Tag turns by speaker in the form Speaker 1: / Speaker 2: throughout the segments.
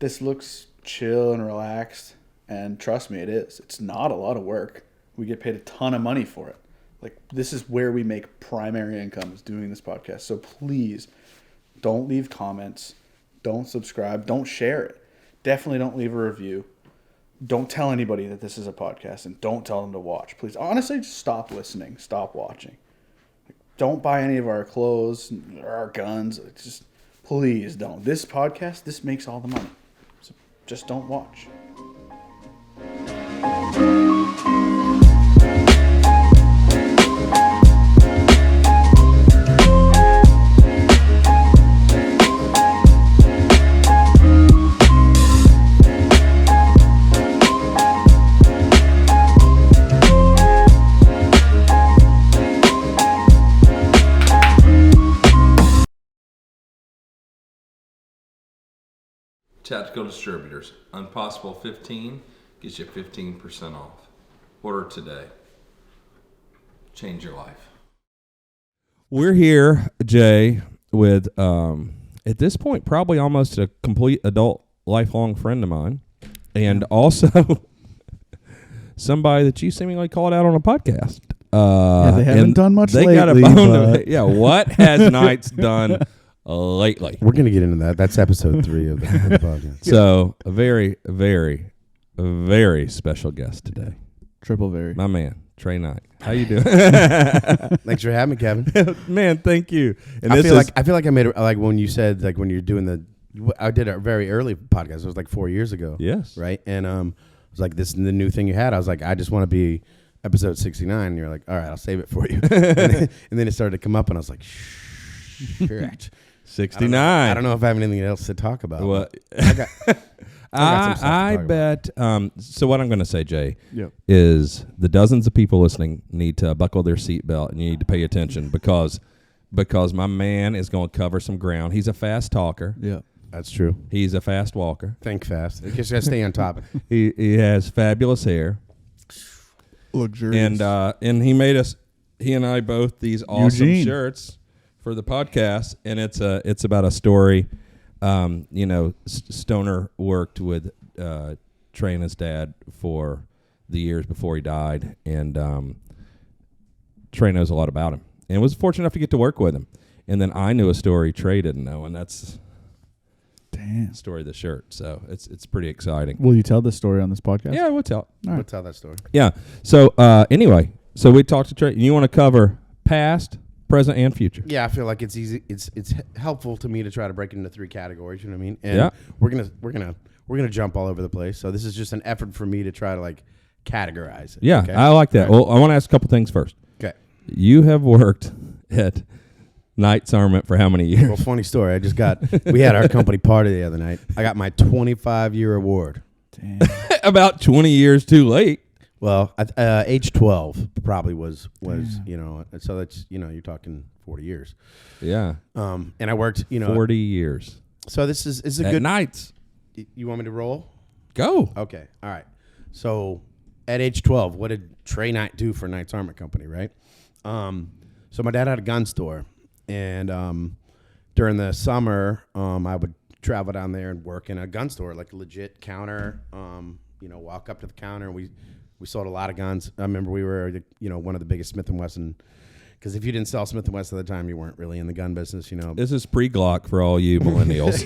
Speaker 1: this looks chill and relaxed, and trust me, it is. It's not a lot of work. We get paid a ton of money for it. Like, this is where we make primary income, is doing this podcast. So please don't leave comments. Don't subscribe. Don't share it. Definitely don't leave a review. Don't tell anybody that this is a podcast, and don't tell them to watch. Please, honestly, just stop listening. Stop watching. Don't buy any of our clothes or our guns. Just please don't. This podcast, this makes all the money. So just don't watch.
Speaker 2: Tactical Distributors. Impossible 15 gets you 15% off. Order today. Change your life.
Speaker 3: We're here, Jay, with, at this point, probably almost a complete adult, lifelong friend of mine. And also somebody that you seemingly called out on a podcast.
Speaker 1: They haven't done much
Speaker 3: they
Speaker 1: lately.
Speaker 3: Got a bone yeah, what has Knights done lately?
Speaker 4: We're going to get into that. That's episode 3 of the podcast.
Speaker 3: So, a very, very, very special guest today.
Speaker 1: Triple very.
Speaker 3: My man, Trey Knight. How you doing?
Speaker 4: Thanks for having me, Kevin.
Speaker 3: Man, thank you. And
Speaker 4: I feel like I made it, like when you said, like when you're doing I did a very early podcast. It was like 4 years ago.
Speaker 3: Yes.
Speaker 4: Right? And it was like, this is the new thing you had. I was like, I just want to be episode 69. And you're like, all right, I'll save it for you. and then it started to come up, and I was like, shit.
Speaker 3: 69.
Speaker 4: I don't know if I have anything else to talk about.
Speaker 3: What?
Speaker 4: I
Speaker 3: I bet. So what I'm going to say, Jay,
Speaker 1: Yep.
Speaker 3: is the dozens of people listening need to buckle their seatbelt, and you need to pay attention because my man is going to cover some ground. He's a fast talker.
Speaker 1: Yeah.
Speaker 4: That's true.
Speaker 3: He's a fast walker.
Speaker 4: Think fast. You just got to stay on top.
Speaker 3: He has fabulous hair.
Speaker 1: Luxurious.
Speaker 3: And he made us, he and I both, these awesome
Speaker 1: Eugene.
Speaker 3: shirts for the podcast, and it's about a story. Stoner worked with Trey and his dad for the years before he died, and Trey knows a lot about him, and was fortunate enough to get to work with him. And then I knew a story Trey didn't know, and that's the story of the shirt. So it's pretty exciting.
Speaker 1: Will you tell this story on this podcast?
Speaker 3: Yeah, we'll tell.
Speaker 1: All right.
Speaker 4: We'll tell that story.
Speaker 3: Yeah. So anyway, so we talked to Trey. You want to cover past, present, and future?
Speaker 4: Yeah, I feel like it's easy. It's helpful to me to try to break it into 3 categories. You know what I mean? And
Speaker 3: Yeah.
Speaker 4: we're gonna jump all over the place. So this is just an effort for me to try to like categorize it.
Speaker 3: Yeah,
Speaker 4: okay?
Speaker 3: I like that.
Speaker 4: All right.
Speaker 3: Well, I want to ask a couple things first.
Speaker 4: Okay.
Speaker 3: You have worked at Knights Armament for how many years?
Speaker 4: Well, funny story. We had our company party the other night. I got my 25-year award.
Speaker 1: Damn.
Speaker 3: About 20 years too late.
Speaker 4: Well, at age 12 probably was so that's you're talking 40 years.
Speaker 3: Yeah.
Speaker 4: And I worked
Speaker 3: 40 years.
Speaker 4: So this is a
Speaker 3: At
Speaker 4: good.
Speaker 3: Knights.
Speaker 4: You want me to roll?
Speaker 3: Go.
Speaker 4: Okay. All right. So at age 12, what did Trey Knight do for Knights Armament Company, right? So my dad had a gun store, and during the summer, I would travel down there and work in a gun store, like a legit counter. Walk up to the counter, and we sold a lot of guns. I remember we were one of the biggest Smith & Wesson, because if you didn't sell Smith & Wesson at the time, you weren't really in the gun business,
Speaker 3: This is pre-Glock for all you millennials.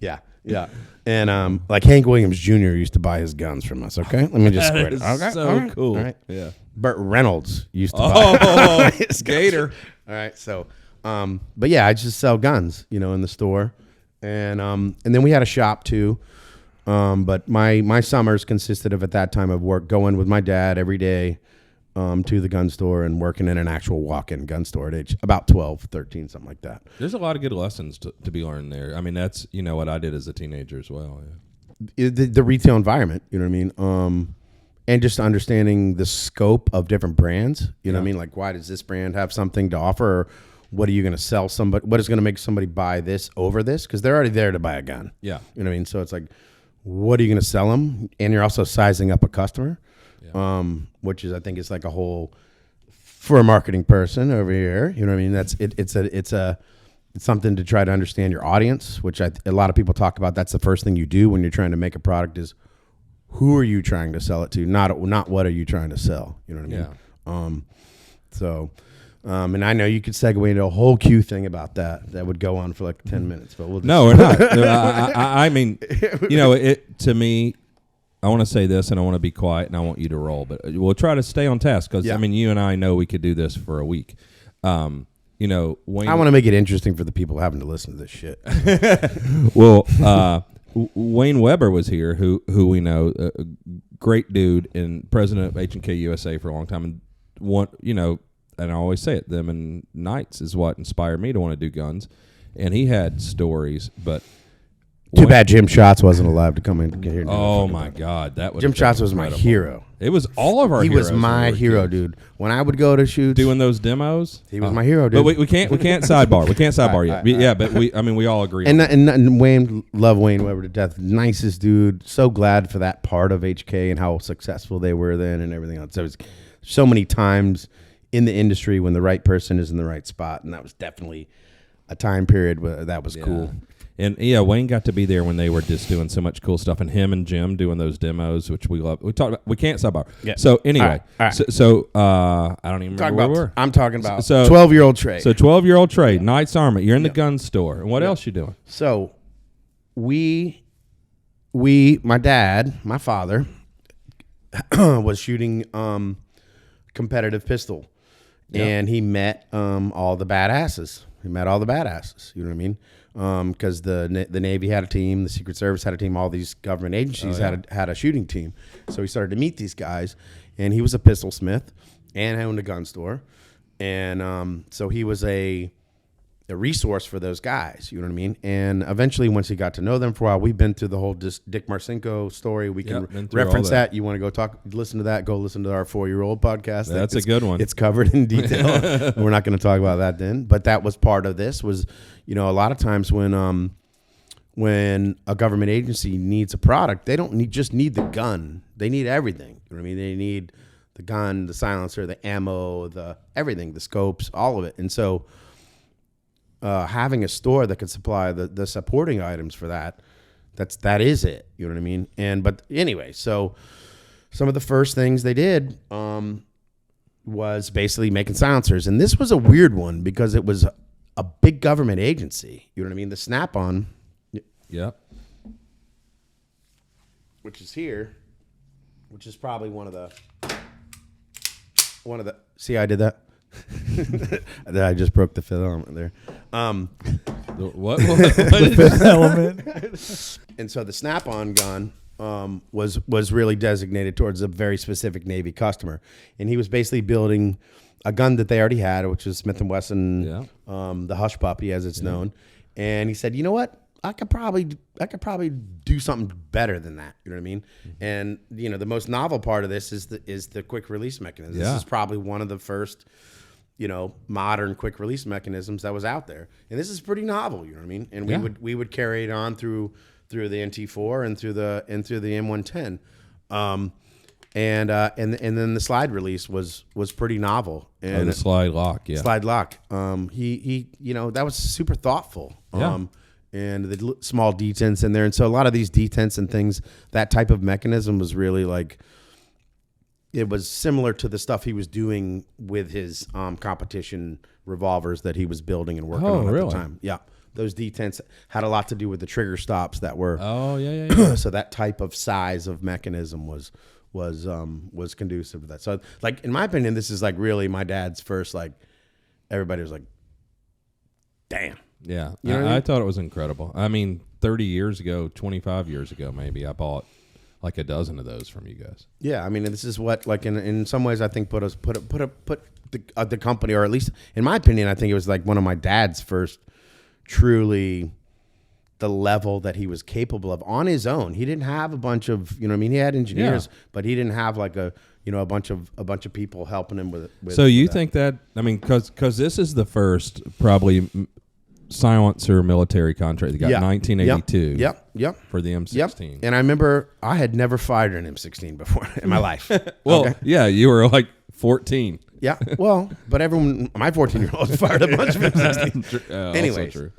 Speaker 4: Yeah. And like Hank Williams Jr. used to buy his guns from us, okay? Let me just
Speaker 3: That
Speaker 4: square it.
Speaker 3: is
Speaker 4: Okay.
Speaker 3: so
Speaker 4: all right.
Speaker 3: cool.
Speaker 4: All right.
Speaker 3: Yeah.
Speaker 4: Burt Reynolds used to buy his guns.
Speaker 3: Gator.
Speaker 4: All right, so but yeah, I just sell guns, in the store. And then we had a shop too. But my summers consisted of, at that time, of work going with my dad every day to the gun store and working in an actual walk-in gun store at age about 12, 13, something like that.
Speaker 3: There's a lot of good lessons to be learned there. I mean, that's, what I did as a teenager as well. Yeah.
Speaker 4: The retail environment, you know what I mean? And just understanding the scope of different brands, you know what I mean? Like, why does this brand have something to offer? Or what are you going to sell somebody? What is going to make somebody buy this over this? Because they're already there to buy a gun.
Speaker 3: Yeah.
Speaker 4: You know what I mean? So it's like, what are you going to sell them? And you're also sizing up a customer, which is, I think, is like a whole, for a marketing person over here. You know what I mean? That's it. It's a It's something to try to understand your audience, which a lot of people talk about. That's the first thing you do when you're trying to make a product is who are you trying to sell it to? Not what are you trying to sell? You know what I mean? And I know you could segue into a whole Q thing about that. That would go on for like 10 minutes, but we'll just
Speaker 3: No, we're not. I mean, to me, I want to say this, and I want to be quiet, and I want you to roll, but we'll try to stay on task because I mean, you and I know we could do this for a week. Wayne,
Speaker 4: I want to make it interesting for the people having to listen to this shit.
Speaker 3: Well, Wayne Weber was here, who we know, a great dude and president of H&K USA for a long time, and and I always say it, them and Knights is what inspired me to want to do guns, and he had stories, but
Speaker 4: too bad Jim Schatz wasn't alive to come in here.
Speaker 3: Oh my God, that was
Speaker 4: Jim Schatz was my hero.
Speaker 3: It was all of our.
Speaker 4: He
Speaker 3: heroes
Speaker 4: was my hero, dude. When I would go to shoots,
Speaker 3: doing those demos,
Speaker 4: he was my hero, dude.
Speaker 3: But we can't sidebar. We can't sidebar yet. Yeah, but we all agree.
Speaker 4: And Wayne, love Wayne Weber to death. Nicest dude. So glad for that part of HK and how successful they were then and everything else. There was so many times in the industry when the right person is in the right spot, and that was definitely a time period where that was cool.
Speaker 3: And Wayne got to be there when they were just doing so much cool stuff, and him and Jim doing those demos, which we love. We talked about. We can't sidebar. Yeah. So anyway,
Speaker 4: all right.
Speaker 3: So I don't even remember where we were.
Speaker 4: I'm talking about 12-year-old Trey.
Speaker 3: So 12-year-old Trey, Knights Armament. You're in the gun store, and what else you doing?
Speaker 4: So my dad, my father, was shooting competitive pistol, and he met all the badasses. You know what I mean? Because the Navy had a team, the Secret Service had a team, all these government agencies had a shooting team. So he started to meet these guys, and he was a pistol smith and owned a gun store, and so he was a resource for those guys. You know what I mean? And eventually, once he got to know them for a while, we've been through the whole Dick Marcinko story. We can reference that. You want to go listen to that? Go listen to our 4-year-old podcast.
Speaker 3: That's a good one.
Speaker 4: It's covered in detail. We're not going to talk about that then, but that was part of this. Was a lot of times when a government agency needs a product, they don't just need the gun. They need everything. You know what I mean? They need the gun, the silencer, the ammo, everything, the scopes, all of it. And so having a store that could supply the supporting items for that is it. You know what I mean? But anyway, so some of the first things they did was basically making silencers. And this was a weird one because it was a big government agency. You know what I mean? The Snap-on.
Speaker 3: Yep.
Speaker 4: Which is here, which is probably one of the see, I did that. I just broke the fifth element there.
Speaker 3: What is
Speaker 1: Fifth element?
Speaker 4: And so the Snap-on gun was really designated towards a very specific Navy customer, and he was basically building a gun that they already had, which is Smith & Wesson, the Hush Puppy as it's known. And he said, you know what? I could probably do something better than that. You know what I mean? Mm-hmm. And the most novel part of this is the quick release mechanism. This is probably one of the first modern quick release mechanisms that was out there. And this is pretty novel, you know what I mean? And we would carry it on through the NT4 and through the M110. And then the slide release was pretty novel. And
Speaker 3: the slide lock,
Speaker 4: Slide lock. He that was super thoughtful. And the small detents in there. And so a lot of these detents and things, that type of mechanism was really like, it was similar to the stuff he was doing with his competition revolvers that he was building and working on at the time. Yeah. Those detents had a lot to do with the trigger stops that were.
Speaker 3: Oh, yeah.
Speaker 4: So that type of size of mechanism was conducive to that. So, like, in my opinion, this is like really my dad's first, like, everybody was like, damn.
Speaker 3: Yeah.
Speaker 4: You know what I mean?
Speaker 3: I thought it was incredible. I mean, 30 years ago, 25 years ago, maybe, I bought like a dozen of those from you guys.
Speaker 4: Yeah, I mean, this is what, like, in some ways, I think put the company, or at least in my opinion, I think it was like one of my dad's first truly the level that he was capable of on his own. He didn't have a bunch of, he had engineers, but he didn't have like a bunch of people helping him with
Speaker 3: so you think that, I mean, because this is the first probably silencer military contract. They got 1982.
Speaker 4: Yep.
Speaker 3: For the M16.
Speaker 4: Yep. And I remember I had never fired an M16 before in my life.
Speaker 3: Well, yeah, you were like 14.
Speaker 4: Yeah. Well, but my 14-year-old fired a bunch of M16. Anyways.
Speaker 3: True.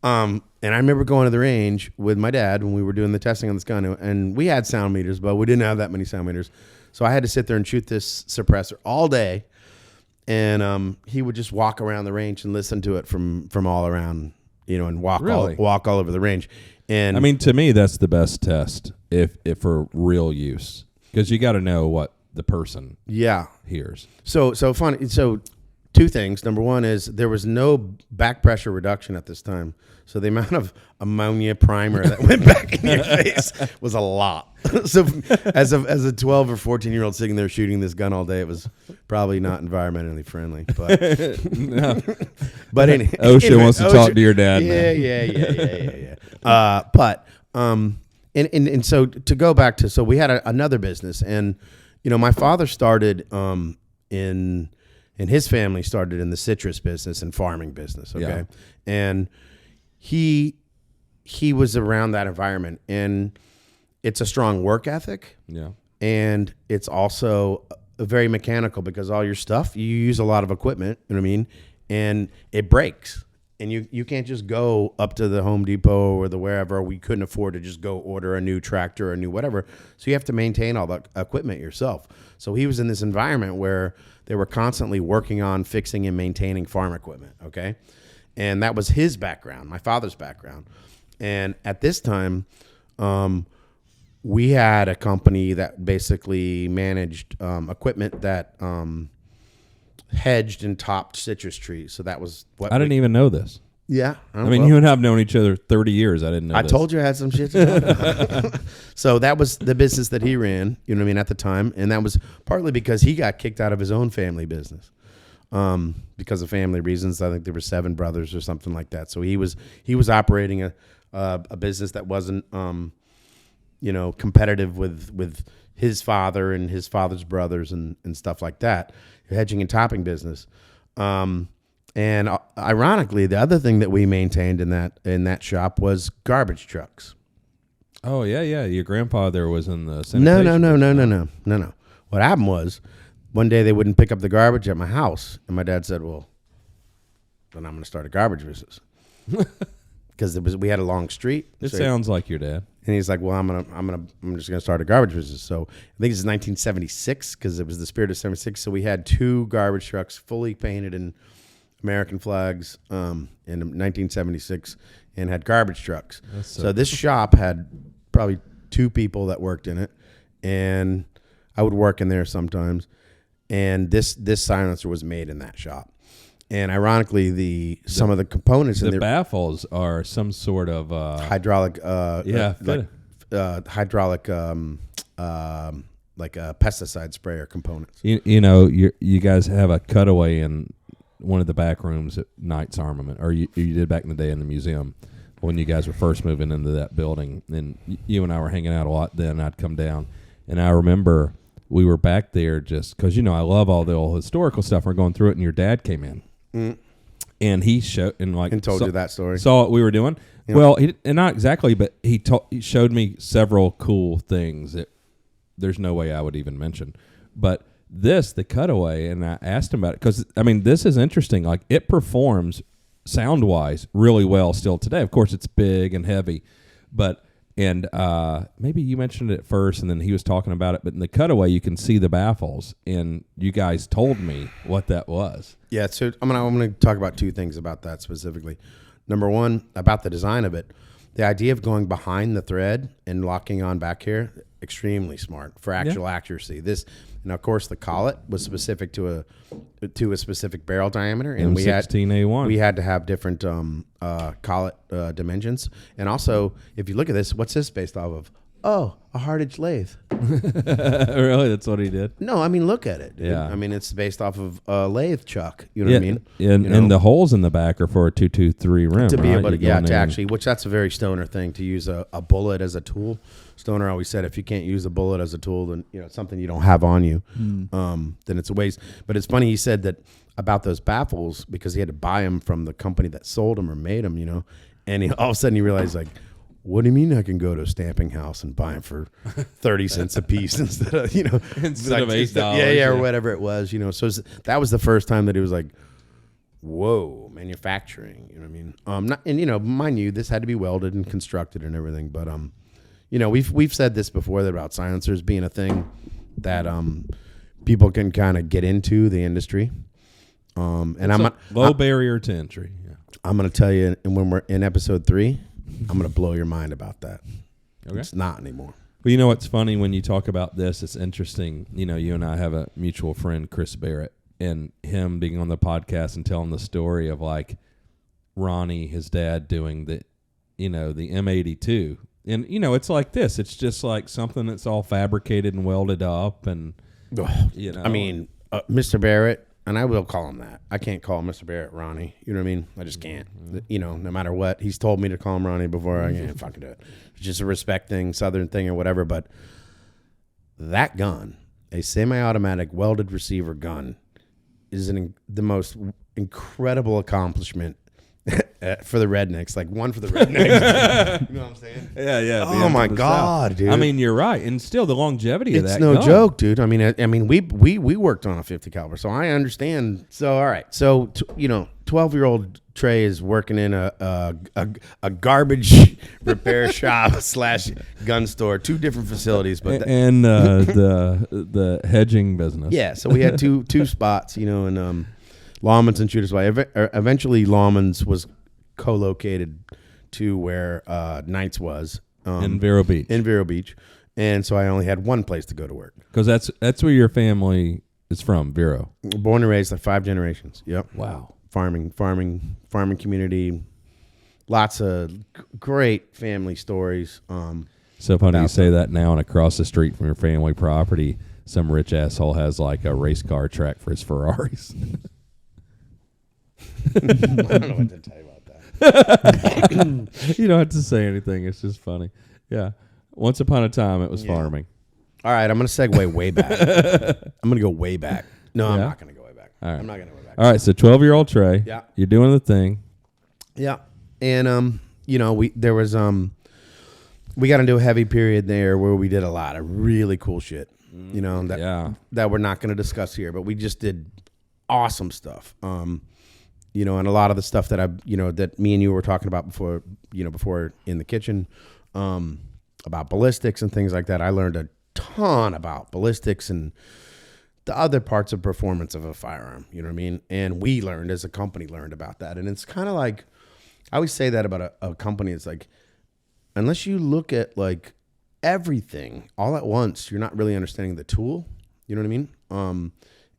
Speaker 4: And I remember going to the range with my dad when we were doing the testing on this gun, and we had sound meters, but we didn't have that many sound meters. So I had to sit there and shoot this suppressor all day, and he would just walk around the range and listen to it from all around, and walk all over the range. And
Speaker 3: I mean, to me, that's the best test if for real use, because you got to know what the person hears.
Speaker 4: So funny. So two things. Number one is there was no back pressure reduction at this time. So the amount of ammonia primer that went back in your face was a lot. So as a 12 or 14-year-old sitting there shooting this gun all day, it was probably not environmentally friendly. But
Speaker 3: No.
Speaker 4: but
Speaker 3: OSHA wants to talk to your dad.
Speaker 4: Yeah. And so to go back to, so we had another business, and my father started in his family started in the citrus business and farming business. Okay.
Speaker 3: Yeah.
Speaker 4: And he was around that environment, and it's a strong work ethic.
Speaker 3: Yeah.
Speaker 4: And it's also very mechanical because all your stuff, you use a lot of equipment, you know what I mean? And it breaks. And you can't just go up to the Home Depot or the wherever. We couldn't afford to just go order a new tractor or a new whatever. So you have to maintain all the equipment yourself. So he was in this environment where they were constantly working on fixing and maintaining farm equipment, okay? And that was his background, my father's background. And at this time, we had a company that basically managed equipment that hedged and topped citrus trees. So that was what
Speaker 3: I didn't even know this.
Speaker 4: Yeah.
Speaker 3: I mean, you and I have known each other 30 years. I didn't know
Speaker 4: I
Speaker 3: this.
Speaker 4: told you I had some shit to talk about. So that was the business that he ran, you know what I mean, at the time. And that was partly because he got kicked out of his own family business because of family reasons. I think there were 7 brothers or something like that. So he was operating a business that wasn't, competitive with his father and his father's brothers and stuff like that, hedging and topping business. And ironically, the other thing that we maintained in that shop was garbage trucks.
Speaker 3: Oh, yeah. Your grandfather was in the sanitation.
Speaker 4: No. What happened was one day they wouldn't pick up the garbage at my house, and my dad said, "Well, then I'm going to start a garbage business." Because we had a long street.
Speaker 3: It sounds like your dad.
Speaker 4: And he's like, "Well, I'm just gonna start a garbage business." So I think it's 1976 because it was the spirit of '76. So we had 2 garbage trucks fully painted in American flags in 1976, and had garbage trucks. So this shop had probably 2 people that worked in it, and I would work in there sometimes. And this silencer was made in that shop. And ironically, some of the components in
Speaker 3: the baffles are some sort of
Speaker 4: hydraulic, hydraulic, like a pesticide sprayer components.
Speaker 3: You guys have a cutaway in one of the back rooms at Knight's Armament, or you did back in the day in the museum when you guys were first moving into that building. And you and I were hanging out a lot then. I'd come down, and I remember we were back there just because I love all the old historical stuff. We're going through it, and your dad came in. Mm. And he showed and
Speaker 4: told you that story.
Speaker 3: Saw what we were doing. Yeah. Well, not exactly, but he showed me several cool things that there's no way I would even mention. But the cutaway, and I asked him about it because this is interesting. Like, it performs sound wise really well still today. Of course, it's big and heavy, but maybe you mentioned it first, and then he was talking about it. But in the cutaway, you can see the baffles, and you guys told me what that was.
Speaker 4: Yeah, so I'm gonna talk about 2 things about that specifically. Number one, about the design of it. The idea of going behind the thread and locking on back here, extremely smart for actual accuracy. This, and of course, the collet was specific to a specific barrel diameter, and we had to have different collet dimensions. And also, if you look at this, what's this based off of? Oh, a hard-edge lathe.
Speaker 3: Really? That's what he did?
Speaker 4: No, look at it. Dude.
Speaker 3: Yeah.
Speaker 4: It's based off of a lathe chuck. You know what I mean?
Speaker 3: And the holes in the back are for a 223 rim.
Speaker 4: To be able to, actually, which that's a very Stoner thing, to use a bullet as a tool. Stoner always said, if you can't use a bullet as a tool, then it's something you don't have on you. Then it's a waste. But it's funny, he said that about those baffles, because he had to buy them from the company that sold them or made them, and all of a sudden he realized, like, what do you mean I can go to a stamping house and buy them for 30 cents a piece instead of,
Speaker 3: Instead of $8?
Speaker 4: Yeah, or whatever it was, So that was the first time that it was like, whoa, manufacturing, you know what I mean? And mind you, this had to be welded and constructed and everything, but we've said this before about silencers being a thing that people can kind of get into the industry. And
Speaker 3: low barrier to entry. Yeah.
Speaker 4: I'm going to tell you, and when we're in episode 3, I'm going to blow your mind about that.
Speaker 3: Okay.
Speaker 4: It's not anymore.
Speaker 3: Well, you know what's funny when you talk about this? It's interesting. You and I have a mutual friend, Chris Barrett, and him being on the podcast and telling the story of like Ronnie, his dad, doing the M82. And, it's like this. It's just like something that's all fabricated and welded up. And,
Speaker 4: I mean, Mr. Barrett, and I will call him that. I can't call Mr. Barrett Ronnie. You know what I mean? I just can't. No matter what. He's told me to call him Ronnie before. I can't fucking do it. It's just a respect thing, Southern thing or whatever. But that gun, a semi-automatic welded receiver gun, is the most incredible accomplishment for the rednecks. Like one for the rednecks. You know what I'm saying?
Speaker 3: Yeah.
Speaker 4: Oh my God, dude.
Speaker 3: I mean, you're right, and still the longevity of that.
Speaker 4: It's no
Speaker 3: gun.
Speaker 4: joke, dude. I mean, we worked on a 50 caliber, so I understand. So all right, so 12-year-old Trey is working in a garbage repair shop / gun store, 2 different facilities, but
Speaker 3: and the hedging business.
Speaker 4: Yeah, so we had two spots, and Lawman's and Shooters Way. Eventually, Lawman's was co-located to where Knights was
Speaker 3: in Vero Beach.
Speaker 4: And so I only had one place to go to work.
Speaker 3: Because that's where your family is from, Vero.
Speaker 4: Born and raised, like 5 generations. Yep.
Speaker 3: Wow.
Speaker 4: Farming community. Lots of great family stories.
Speaker 3: So funny you say that now, and across the street from your family property, some rich asshole has like a race car track for his Ferraris.
Speaker 4: I don't know what to tell you about that.
Speaker 3: You don't have to say anything. It's just funny. Yeah. Once upon a time, it was farming.
Speaker 4: All right, I'm going to segue way back. I'm going to go way back. No, I'm not going to go way back.
Speaker 3: All right.
Speaker 4: I'm not going to go way back.
Speaker 3: All right, so 12-year-old Trey.
Speaker 4: Yeah.
Speaker 3: You're doing the thing.
Speaker 4: Yeah. And we got into a heavy period there where we did a lot of really cool shit. That we're not going to discuss here, but we just did awesome stuff. And a lot of the stuff that that me and you were talking about before in the kitchen, about ballistics and things like that. I learned a ton about ballistics and the other parts of performance of a firearm, you know what I mean? And we learned, as a company, learned about that. And it's kind of like, I always say that about a company. It's like, unless you look at like everything all at once, you're not really understanding the tool. You know what I mean?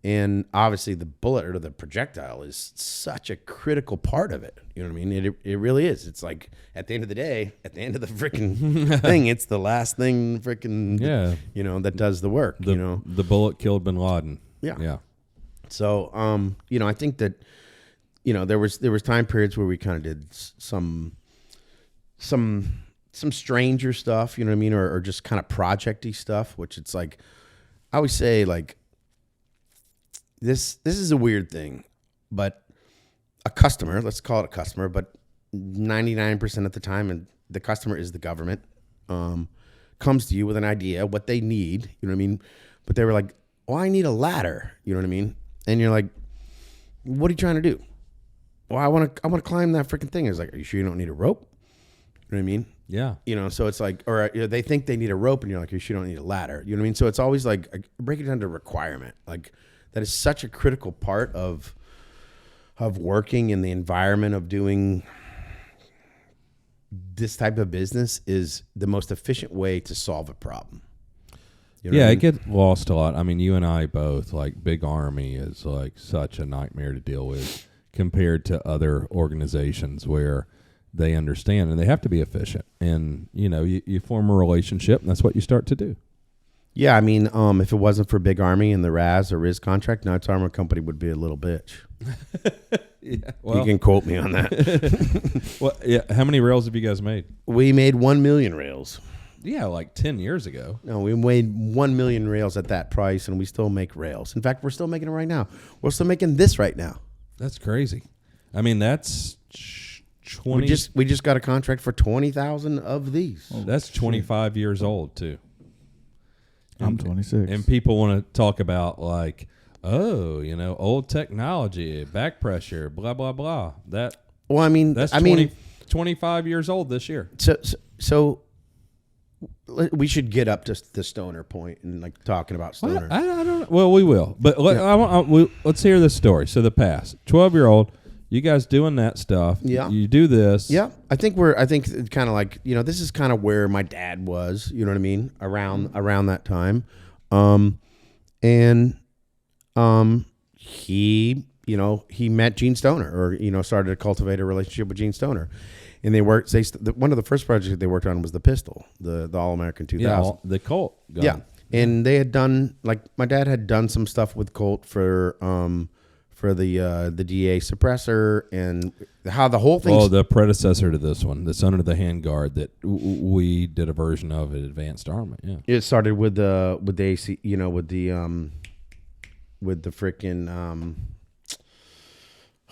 Speaker 4: And obviously the bullet or the projectile is such a critical part of it. You know what I mean? It really is. It's like at the end of the day, at the end of the freaking thing, it's the last thing freaking, that does the work,
Speaker 3: The bullet killed bin Laden.
Speaker 4: Yeah.
Speaker 3: Yeah.
Speaker 4: So, I think that, there was time periods where we kind of did some stranger stuff, you know what I mean? Or just kind of project-y stuff, which it's like, I always say like, this is a weird thing, but a customer, let's call it a customer, but 99% of the time, and the customer is the government, comes to you with an idea, what they need, you know what I mean? But they were like, well, I need a ladder, you know what I mean? And you're like, what are you trying to do? Well, I want to climb that freaking thing. It's like, are you sure you don't need a rope? You know what I mean?
Speaker 3: Yeah.
Speaker 4: So it's like, or they think they need a rope, and you're like, you sure don't need a ladder. You know what I mean? So it's always like, break it down to requirement. Like, that is such a critical part of working in the environment of doing this type of business, is the most efficient way to solve a problem. You know what I mean?
Speaker 3: It gets lost a lot. I mean, you and I both, like, Big Army is like such a nightmare to deal with compared to other organizations where they understand and they have to be efficient. And, you form a relationship, and that's what you start to do.
Speaker 4: Yeah, I mean, if it wasn't for Big Army and the RAS or RIS contract, Knights Armament Company would be a little bitch.
Speaker 3: Yeah, well,
Speaker 4: you can quote me on that.
Speaker 3: Well, yeah. How many rails have you guys made?
Speaker 4: We made 1 million rails.
Speaker 3: Yeah, like 10 years ago.
Speaker 4: No, we made 1 million rails at that price, and we still make rails. In fact, we're still making it right now. We're still making this right now.
Speaker 3: That's crazy. I mean, that's 20.
Speaker 4: We just got a contract for 20,000 of these.
Speaker 3: That's 25 years old too.
Speaker 1: I'm 26.
Speaker 3: And people want to talk about like, oh, old technology, back pressure, blah blah blah. That's 25 years old this year.
Speaker 4: So we should get up to the Stoner point and like talking about Stoner.
Speaker 3: I don't. Well, we will, but let's hear this story. So the past 12-year-old, you guys doing that stuff.
Speaker 4: Yeah.
Speaker 3: You do this.
Speaker 4: Yeah. I think it's kind of like, this is kind of where my dad was, you know what I mean? Around that time. He met Gene Stoner or, started to cultivate a relationship with Gene Stoner. And one of the first projects they worked on was the pistol, the All-American 2000.
Speaker 3: Yeah, the Colt gun.
Speaker 4: Yeah. And they had done, like, my dad had done some stuff with Colt for the DA suppressor and how the whole thing.
Speaker 3: Oh, the predecessor to this one, that's under the handguard that we did a version of at Advanced Armament. Yeah,
Speaker 4: it started with the AC, with the freaking.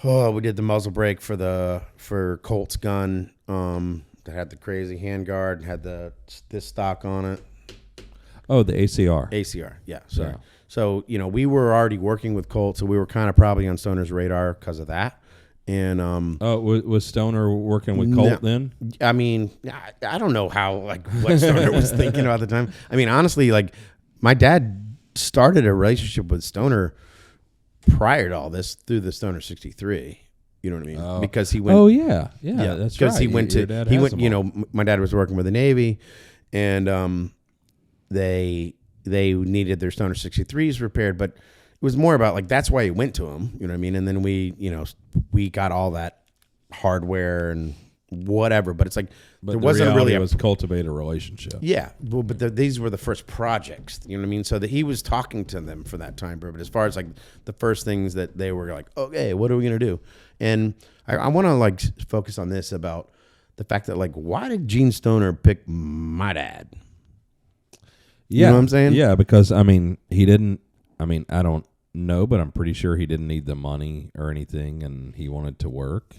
Speaker 4: We did the muzzle brake for Colt's gun that had the crazy handguard and had this stock on it.
Speaker 3: Oh, the ACR.
Speaker 4: ACR, yeah. Sorry.
Speaker 3: Yeah.
Speaker 4: So, we were already working with Colt, so we were kind of probably on Stoner's radar because of that. And
Speaker 3: was Stoner working with Colt then?
Speaker 4: I mean, I don't know what Stoner was thinking about at the time. I mean, honestly, like my dad started a relationship with Stoner prior to all this through the Stoner 63. You know what I mean? Because he went.
Speaker 3: Oh yeah, that's right.
Speaker 4: Because he went my dad was working with the Navy, and they needed their Stoner 63s repaired, but it was more about like that's why he went to him. You know what I mean? And then we got all that hardware and whatever, but it's like
Speaker 3: but
Speaker 4: there wasn't really
Speaker 3: was cultivate a relationship.
Speaker 4: Yeah, well, but these were the first projects. You know what I mean? So that he was talking to them for that time period. But as far as like the first things that they were like, okay, what are we gonna do? And I want to like focus on this about the fact that like, why did Gene Stoner pick my dad?
Speaker 3: Yeah,
Speaker 4: you know what I'm saying?
Speaker 3: Yeah, because he didn't. I don't know, but I'm pretty sure he didn't need the money or anything, and he wanted to work.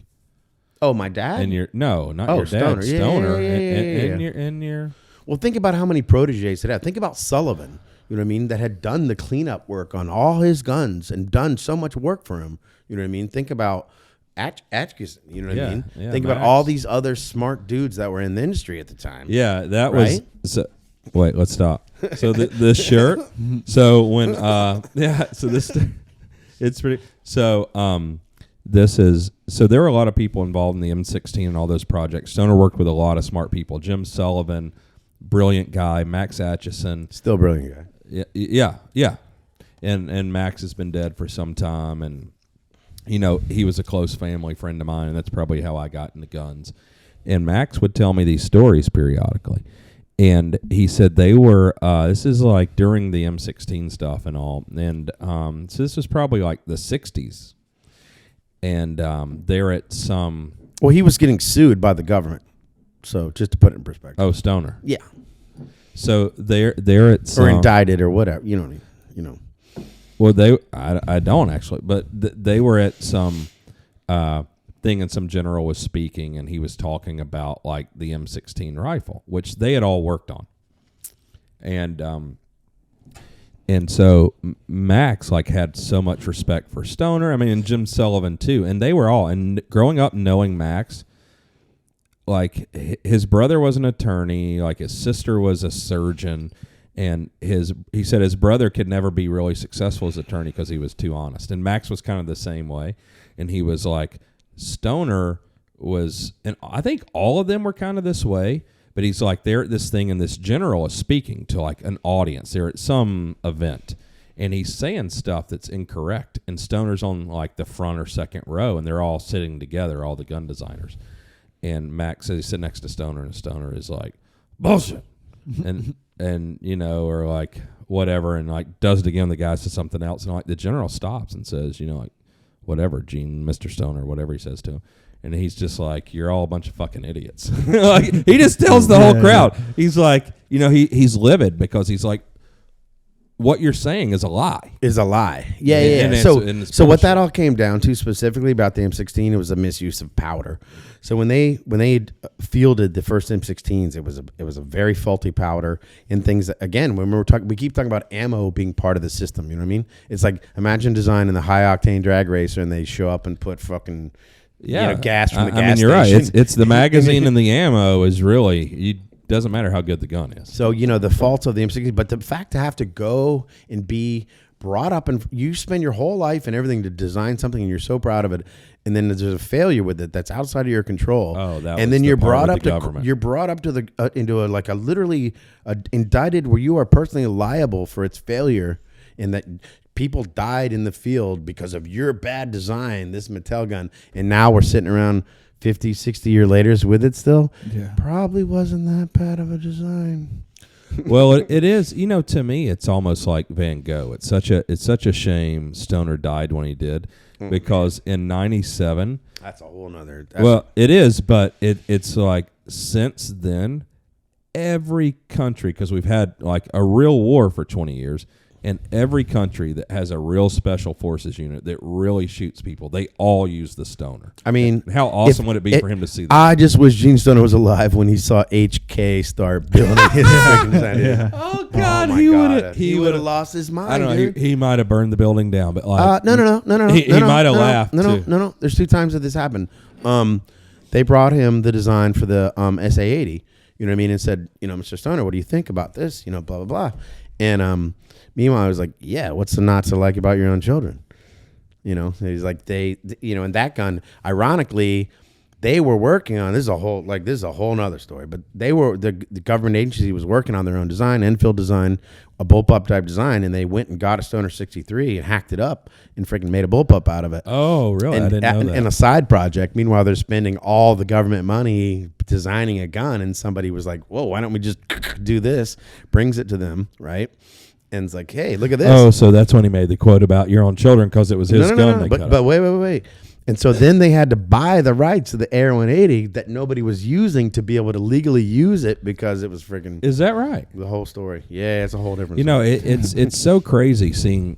Speaker 4: Oh, my dad?
Speaker 3: And your your dad,
Speaker 4: Stoner.
Speaker 3: Stoner,
Speaker 4: Yeah.
Speaker 3: and your.
Speaker 4: Well, think about how many proteges it had. Think about Sullivan. You know what I mean? That had done the cleanup work on all his guns and done so much work for him. You know what I mean? Think about Atkinson. You know what I mean?
Speaker 3: Yeah,
Speaker 4: think about all these other smart dudes that were in the industry at the time.
Speaker 3: Yeah, that
Speaker 4: right?
Speaker 3: was. So, wait, let's stop. So the shirt. So when so this it's pretty. So this is so there were a lot of people involved in the M16 and all those projects. Stoner worked with a lot of smart people. Jim Sullivan, brilliant guy. Max Atchison,
Speaker 4: still brilliant guy.
Speaker 3: Yeah. And Max has been dead for some time, and he was a close family friend of mine, and that's probably how I got into guns. And Max would tell me these stories periodically. And he said they were, this is like during the M16 stuff and all. And so this was probably like the 60s. And they're at some.
Speaker 4: Well, he was getting sued by the government. So just to put it in perspective.
Speaker 3: Oh, Stoner.
Speaker 4: Yeah.
Speaker 3: So they're at some.
Speaker 4: Or indicted or whatever.
Speaker 3: Well, I don't actually. But they were at some thing, and some general was speaking, and he was talking about like the M16 rifle, which they had all worked on, and so Max like had so much respect for Stoner. And Jim Sullivan too, and they were all. And growing up knowing Max, like his brother was an attorney, like his sister was a surgeon, and he said his brother could never be really successful as an attorney because he was too honest, and Max was kind of the same way, and he was like. Stoner was, and I think all of them were kind of this way, but he's like, they're at this thing, and this general is speaking to like an audience. They're at some event, and he's saying stuff that's incorrect, and Stoner's on like the front or second row, and they're all sitting together, all the gun designers. And Max says he's sitting next to Stoner, and Stoner is like, bullshit. and or like whatever, and like does it again. The guy says something else, and like the general stops and says, like, whatever, Gene, Mr. Stoner, whatever he says to him. And he's just like, you're all a bunch of fucking idiots. Like, he just tells the whole crowd. He's like, he's livid because he's like, what you're saying is a lie.
Speaker 4: Is a lie. Yeah.
Speaker 3: And it's- and it's
Speaker 4: So what
Speaker 3: bullshit.
Speaker 4: that all came down to specifically about the M16, it was a misuse of powder. So when they fielded the first M16s, it was a very faulty powder and things that, again, when we keep talking about ammo being part of the system. You know what I mean? It's like imagine designing the high octane drag racer and they show up and put fucking gas from the gas
Speaker 3: I mean, you're
Speaker 4: station.
Speaker 3: right. It's the magazine and the ammo is really doesn't matter how good the gun is.
Speaker 4: So, the faults of the M16, but the fact to have to go and be brought up and you spend your whole life and everything to design something and you're so proud of it, and then there's a failure with it that's outside of your control.
Speaker 3: Oh, that
Speaker 4: and
Speaker 3: was
Speaker 4: then
Speaker 3: the
Speaker 4: you're
Speaker 3: part
Speaker 4: brought
Speaker 3: with
Speaker 4: up
Speaker 3: the
Speaker 4: to
Speaker 3: government.
Speaker 4: you're brought up to the into a literally indicted where you are personally liable for its failure, and that people died in the field because of your bad design, this Mattel gun, and now we're sitting around 50, 60 years later with it still.
Speaker 1: Yeah.
Speaker 4: Probably wasn't that bad of a design.
Speaker 3: Well, it is. To me, it's almost like Van Gogh. It's such a shame Stoner died when he did, because in '97.
Speaker 4: That's a whole nother.
Speaker 3: Well, it is, but it's like since then, every country, because we've had like a real war for 20 years. And every country that has a real special forces unit that really shoots people, they all use the Stoner.
Speaker 4: I mean,
Speaker 3: How awesome would it be for him to see that?
Speaker 4: I just wish Gene Stoner was alive when he saw HK start building his freaking design.
Speaker 3: Oh God,
Speaker 4: my
Speaker 3: he
Speaker 4: God.
Speaker 3: would
Speaker 4: He would have lost his mind.
Speaker 3: I don't know.
Speaker 4: dude.
Speaker 3: He might have burned the building down, but like
Speaker 4: No.
Speaker 3: He might have laughed,
Speaker 4: No.
Speaker 3: too.
Speaker 4: There's 2 times that this happened. They brought him the design for the SA-80. You know what I mean? And said, Mr. Stoner, what do you think about this? Blah blah blah. And meanwhile, I was like, yeah, what's the not to like about your own children? He's like, and that gun, ironically, they were working on, this is a whole nother story, but the government agency was working on their own design, Enfield design, a bullpup type design, and they went and got a Stoner 63 and hacked it up and freaking made a bullpup out of it.
Speaker 3: Oh, really? I didn't know that.
Speaker 4: And a side project. Meanwhile, they're spending all the government money designing a gun, and somebody was like, whoa, why don't we just do this? Brings it to them, right? And it's like, hey, look at this.
Speaker 3: Oh, so that's when he made the quote about your own children because it was his gun. They cut
Speaker 4: But
Speaker 3: off.
Speaker 4: wait. And so then they had to buy the rights to the Air 180 that nobody was using to be able to legally use it because it was freaking
Speaker 3: Is that right?
Speaker 4: the whole story. Yeah, it's a whole different story.
Speaker 3: It's so crazy seeing,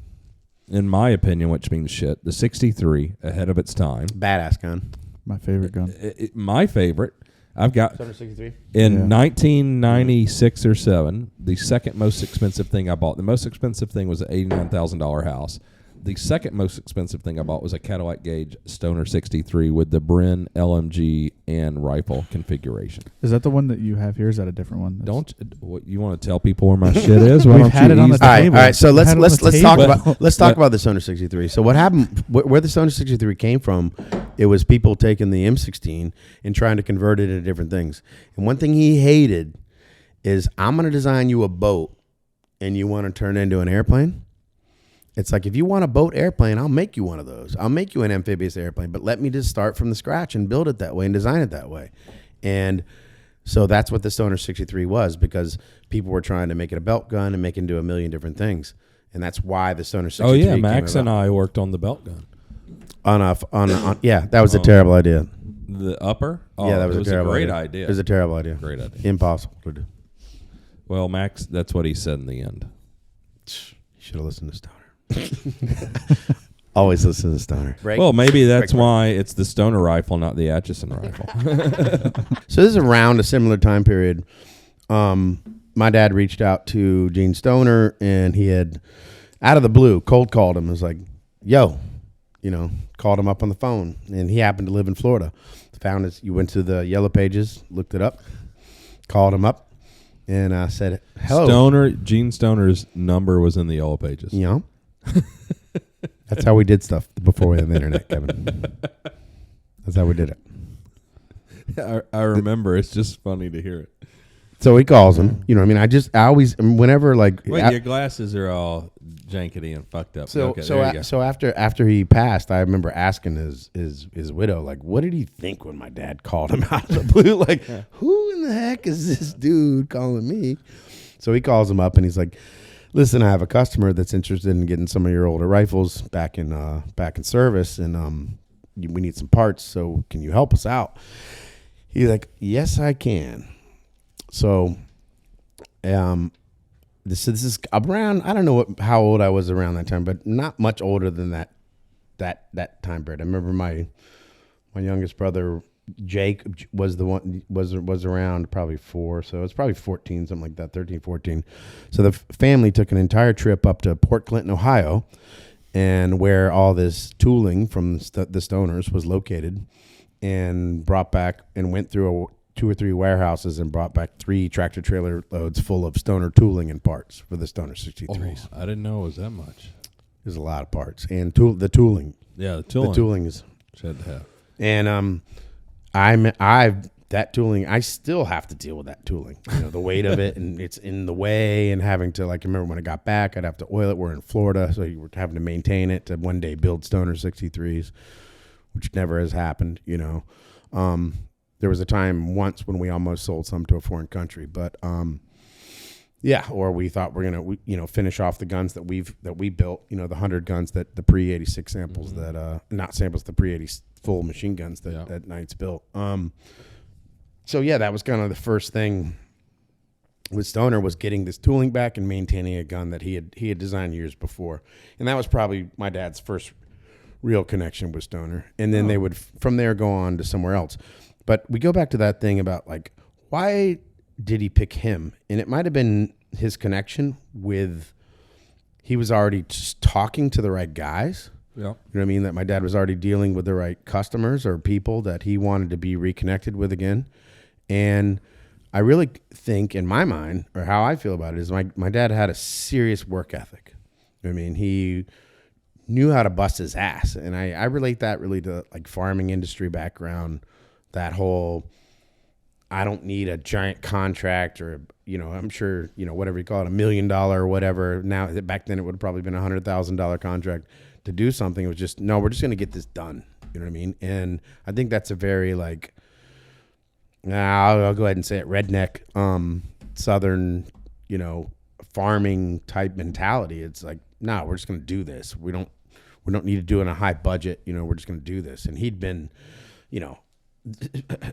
Speaker 3: in my opinion, which means shit, the 63 ahead of its time.
Speaker 4: Badass gun.
Speaker 1: My favorite gun.
Speaker 3: My favorite. I've got
Speaker 4: 63?
Speaker 3: in 1996 or 7, the second most expensive thing I bought. The most expensive thing was an $89,000 house. The second most expensive thing I bought was a Cadillac Gauge Stoner 63 with the Bren LMG and rifle configuration.
Speaker 1: Is that the one that you have here? Is that a different one?
Speaker 3: What you want to tell people where my shit is? Why
Speaker 1: We've
Speaker 3: don't
Speaker 1: had
Speaker 3: you
Speaker 1: it on the
Speaker 3: ease-
Speaker 4: All right,
Speaker 1: table.
Speaker 4: all right. So
Speaker 1: We
Speaker 4: let's
Speaker 1: had it on the
Speaker 4: talk
Speaker 1: table.
Speaker 4: about the Stoner 63. So what happened? Where the Stoner 63 came from? It was people taking the M16 and trying to convert it into different things. And one thing he hated is, I'm going to design you a boat, and you want to turn it into an airplane. It's like, if you want a boat airplane, I'll make you one of those. I'll make you an amphibious airplane, but let me just start from the scratch and build it that way and design it that way. And so that's what the Stoner 63 was, because people were trying to make it a belt gun and make it into a million different things. And that's why the Stoner 63
Speaker 3: Oh yeah,
Speaker 4: came
Speaker 3: Max and
Speaker 4: about.
Speaker 3: I worked on the belt gun.
Speaker 4: Yeah, that was a terrible idea.
Speaker 3: The upper? Oh,
Speaker 4: Yeah, that was
Speaker 3: it
Speaker 4: a terrible
Speaker 3: great
Speaker 4: idea.
Speaker 3: idea.
Speaker 4: It was a terrible idea.
Speaker 3: Great idea.
Speaker 4: Impossible to do.
Speaker 3: Well, Max, that's what he said in the end.
Speaker 4: You should have listened to Stoner. Always listen to Stoner.
Speaker 3: Well, maybe that's why it's the Stoner rifle, not the Atchison rifle.
Speaker 4: So this is around a similar time period. My dad reached out to Gene Stoner, and he had, out of the blue, cold called him. It was like, yo, called him up on the phone, and he happened to live in Florida. Found his, you went to the Yellow Pages, looked it up, called him up, and said, hello.
Speaker 3: Gene Stoner's number was in the Yellow Pages.
Speaker 4: That's how we did stuff before we had the internet, Kevin. That's how we did it.
Speaker 3: I remember. It's just funny to hear it.
Speaker 4: So he calls him. I always, whenever like.
Speaker 3: Wait, your glasses are all jankety and fucked up.
Speaker 4: So
Speaker 3: Okay, there you go.
Speaker 4: so after he passed, I remember asking his widow, like, what did he think when my dad called him out of the blue? Like, who in the heck is this dude calling me? So he calls him up and he's like, listen, I have a customer that's interested in getting some of your older rifles back in service, and we need some parts. So can you help us out? He's like, yes, I can. So this is around. I don't know how old I was around that time, but not much older than that time period. I remember my youngest brother Jake was the one was around probably 4, so it's probably 14, something like that, 13, 14. So the family took an entire trip up to Port Clinton, Ohio, and where all this tooling from the Stoners was located, and brought back and went through 2 or 3 warehouses and brought back 3 tractor trailer loads full of Stoner tooling and parts for the Stoner 63s.
Speaker 3: I didn't know it was that much.
Speaker 4: There's a lot of parts and the tooling.
Speaker 3: Yeah, the tooling.
Speaker 4: The tooling is.
Speaker 3: Had to have.
Speaker 4: And that tooling, I still have to deal with that tooling. You know, the weight of it, and it's in the way, and having to, like, I remember when I got back, I'd have to oil it. We're in Florida, so you were having to maintain it to one day build Stoner 63s, which never has happened. You know, there was a time once when we almost sold some to a foreign country, but yeah, or we thought we're gonna finish off the guns that we built. You know, the 100 guns that the pre-86 samples that not samples, the pre-80 full machine guns that Knights built. So yeah, that was kind of the first thing with Stoner, was getting this tooling back and maintaining a gun that he had designed years before, and that was probably my dad's first real connection with Stoner. And then they would from there go on to somewhere else. But we go back to that thing about, like, why did he pick him? And it might have been his connection with, he was already just talking to the right guys.
Speaker 3: Yeah.
Speaker 4: You know what I mean? That my dad was already dealing with the right customers or people that he wanted to be reconnected with again. And I really think, in my mind, or how I feel about it, is my dad had a serious work ethic. I mean, he knew how to bust his ass. And I relate that really to, like, farming industry background, that whole, I don't need a giant contract, or, you know, I'm sure, you know, whatever you call it, $1 million or whatever. Now, back then it would have probably been $100,000 contract to do something. It was just, no, we're just going to get this done. You know what I mean? And I think that's a very, like, I'll go ahead and say it, redneck, Southern, you know, farming type mentality. It's like, no, we're just going to do this. We don't need to do it on a high budget. You know, we're just going to do this. And he'd been, you know,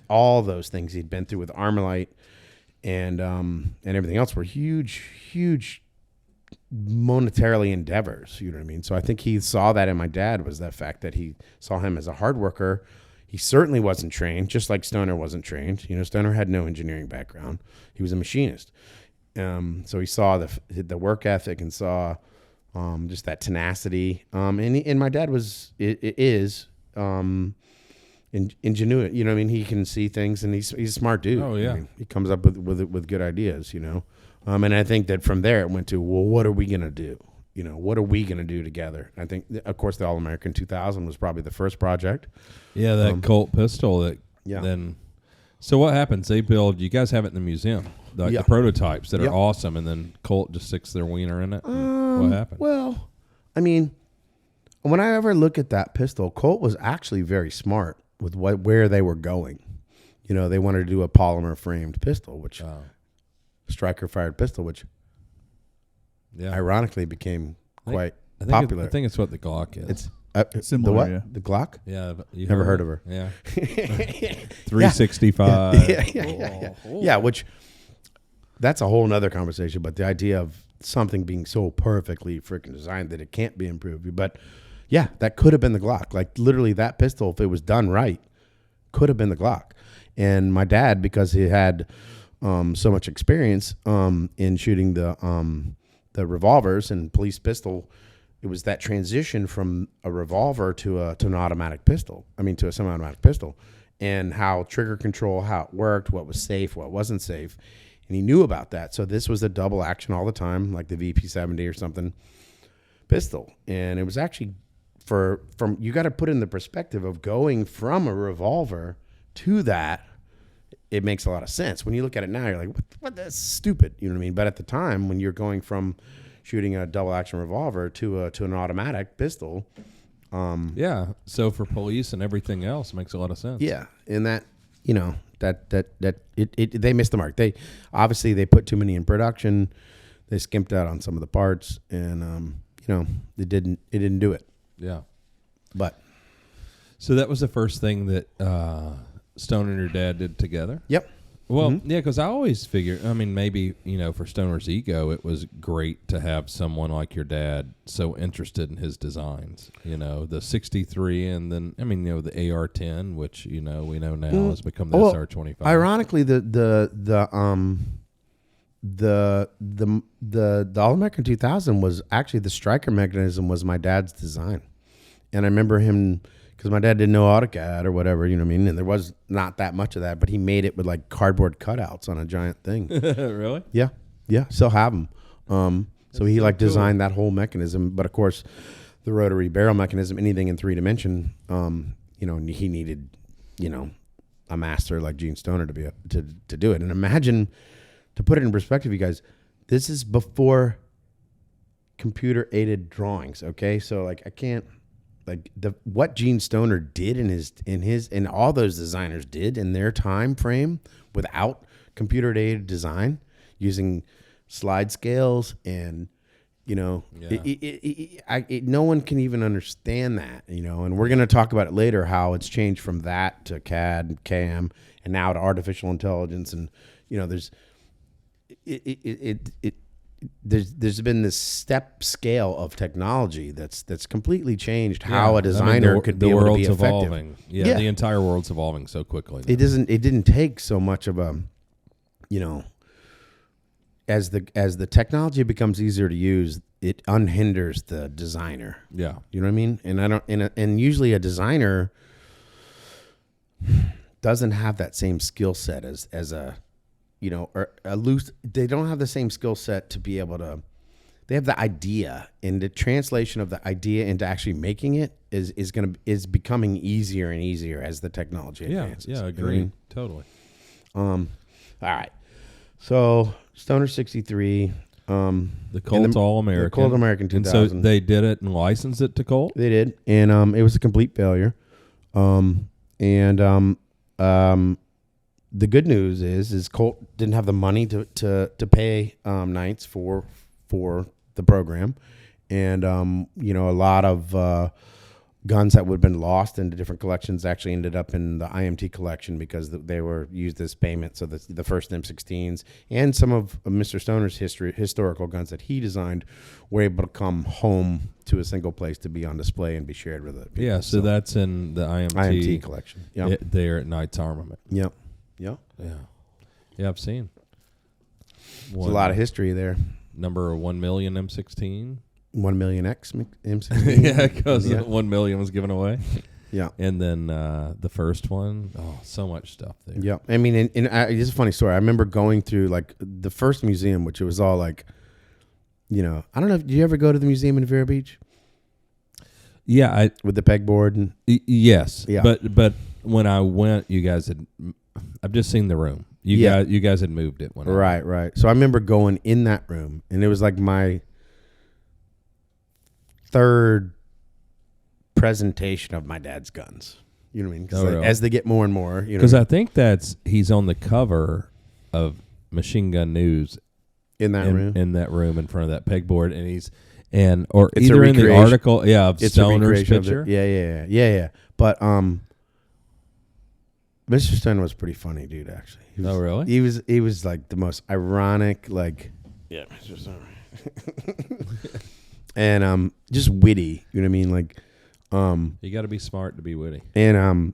Speaker 4: all those things he'd been through with Armament and everything else were huge monetarily endeavors. You know what I mean? So I think he saw that in my dad, was that fact that he saw him as a hard worker. He certainly wasn't trained, just like Stoner wasn't trained. You know, Stoner had no engineering background. He was a machinist. So he saw the work ethic and saw just that tenacity. And my dad is ingenuity. You know what I mean? He can see things, and he's a smart dude.
Speaker 3: Oh, yeah.
Speaker 4: I mean, he comes up with good ideas, you know. And I think that from there it went to, well, what are we going to do? You know, what are we going to do together? I think, of course, the All-American 2000 was probably the first project.
Speaker 3: Yeah, that Colt pistol.
Speaker 4: Yeah.
Speaker 3: Then, so what happens? They build. You guys have it in the museum, like the prototypes that are awesome, and then Colt just sticks their wiener in it. What happened?
Speaker 4: Well, I mean, when I ever look at that pistol, Colt was actually very smart with where they were going. You know, they wanted to do a polymer framed pistol, which striker fired pistol, which ironically became quite popular.
Speaker 3: I think it's what the Glock is.
Speaker 4: It's
Speaker 1: Similar,
Speaker 4: the what?
Speaker 1: yeah.
Speaker 4: The Glock?
Speaker 3: Yeah, but you
Speaker 4: Never heard of her.
Speaker 3: Yeah, 365.
Speaker 4: Yeah, which that's a whole nother conversation. But the idea of something being so perfectly freaking designed that it can't be improved. But yeah, that could have been the Glock. Like, literally, that pistol, if it was done right, could have been the Glock. And my dad, because he had so much experience in shooting the revolvers and police pistol, it was that transition from a revolver to an automatic pistol. I mean, to a semi-automatic pistol, and how trigger control, how it worked, what was safe, what wasn't safe, and he knew about that. So this was a double action all the time, like the VP70 or something pistol, and it was actually from you got to put in the perspective of going from a revolver to that. It makes a lot of sense. When you look at it now, you're like, what? That's stupid. You know what I mean? But at the time, when you're going from shooting a double action revolver to an automatic pistol.
Speaker 3: Yeah. So for police and everything else, it makes a lot of sense.
Speaker 4: Yeah. And that, you know, they missed the mark. They obviously they put too many in production. They skimped out on some of the parts, and you know, it didn't do it.
Speaker 3: Yeah.
Speaker 4: But
Speaker 3: so that was the first thing that Stone and your dad did together.
Speaker 4: Yep.
Speaker 3: Well, yeah, because I always figure, I mean, maybe, for Stoner's ego, it was great to have someone like your dad so interested in his designs. The 63 and then, the AR-10, which, we know now has become the SR-25.
Speaker 4: Ironically, the All-American 2000 was actually, the striker mechanism was my dad's design. And I remember him... Because my dad didn't know AutoCAD or whatever, you know what I mean? And there was not that much of that, but he made it with like cardboard cutouts on a giant thing.
Speaker 3: Really?
Speaker 4: Yeah. Still have them. So he designed that whole mechanism. But of course, the rotary barrel mechanism, anything in 3 dimension, he needed, a master like Eugene Stoner to be to do it. And imagine, to put it in perspective, you guys, this is before computer aided drawings. Okay, so I can't. What Eugene Stoner did and all those designers did in their time frame without computer aided design, using slide scales and no one can even understand that, and we're going to talk about it later, how it's changed from that to CAD and CAM and now to artificial intelligence. And there's been this step scale of technology that's completely changed how a designer could be able to be effective.
Speaker 3: Evolving. Yeah, the entire world's evolving so quickly now.
Speaker 4: It didn't take so much of a, as the technology becomes easier to use, it unhinders the designer.
Speaker 3: Yeah.
Speaker 4: You know what I mean? And usually a designer doesn't have that same skill set as a or a loose. They don't have the same skill set to be able to. They have the idea, and the translation of the idea into actually making it is becoming easier and easier as the technology advances.
Speaker 3: Yeah, agree. Totally.
Speaker 4: All right. So Stoner 63.
Speaker 3: The Colt All-American.
Speaker 4: The Colt American 2000.
Speaker 3: And so they did it and licensed it to Colt?
Speaker 4: They did, and it was a complete failure. The good news is Colt didn't have the money to pay Knights for the program, and a lot of guns that would have been lost into different collections actually ended up in the IMT collection because they were used as payment. So the first M16s and some of Mr. Stoner's historical guns that he designed were able to come home to a single place to be on display and be shared with it.
Speaker 3: Yeah, so that's in the
Speaker 4: IMT collection. Yeah,
Speaker 3: there at Knights Armament.
Speaker 4: Yep.
Speaker 3: Yeah, I've seen.
Speaker 4: There's a lot of history there.
Speaker 3: Number 1 million M16.
Speaker 4: 1 million X M16.
Speaker 3: Yeah, because 1 million was given away.
Speaker 4: Yeah.
Speaker 3: And then the first one, so much stuff there.
Speaker 4: Yeah. I mean, it's a funny story. I remember going through the first museum, which it was all I don't know. Did you ever go to the museum in Vero Beach?
Speaker 3: Yeah.
Speaker 4: With the pegboard? And
Speaker 3: yes.
Speaker 4: Yeah.
Speaker 3: But when I went, you guys had, I've just seen the room. You guys had moved it.
Speaker 4: Right. So I remember going in that room, and it was like my third presentation of my dad's guns. You know what I mean? Because
Speaker 3: really?
Speaker 4: As they get more and more,
Speaker 3: because I think he's on the cover of Machine Gun News
Speaker 4: in that
Speaker 3: room in front of that pegboard, and it's either in the article, of
Speaker 4: it's
Speaker 3: Stoner's picture.
Speaker 4: Yeah. But Mr. Stoner was pretty funny, dude. Actually,
Speaker 3: really?
Speaker 4: He was like the most ironic, Mr. Stoner. And just witty, you know what I mean?
Speaker 3: You got to be smart to be witty.
Speaker 4: And I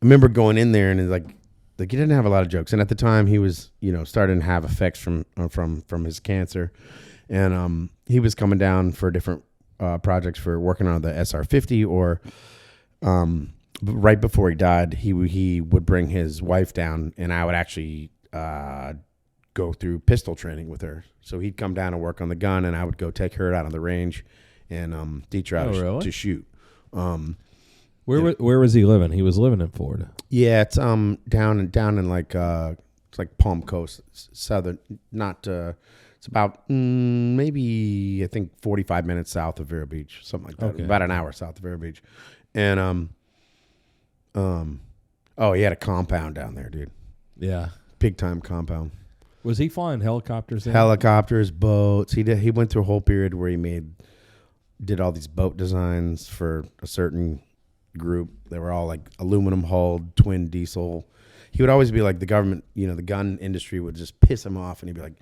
Speaker 4: remember going in there, and it's like he didn't have a lot of jokes. And at the time, he was starting to have effects from his cancer, and he was coming down for different projects for working on the SR-50 or. Right before he died, he would bring his wife down, and I would actually go through pistol training with her. So he'd come down and work on the gun, and I would go take her out on the range and teach her how to shoot.
Speaker 3: Where was he living? He was living in Florida.
Speaker 4: Yeah, it's down in it's like Palm Coast, southern. It's about maybe I think 45 minutes south of Vero Beach, something like that.
Speaker 3: Okay.
Speaker 4: About an hour south of Vero Beach, and he had a compound down there, dude.
Speaker 3: Yeah.
Speaker 4: Big time compound.
Speaker 3: Was he flying helicopters?
Speaker 4: Helicopters, boats. He went through a whole period where he did all these boat designs for a certain group. They were all like aluminum hulled, twin diesel. he would always be like the government, the gun industry would just piss him off, and he'd be like,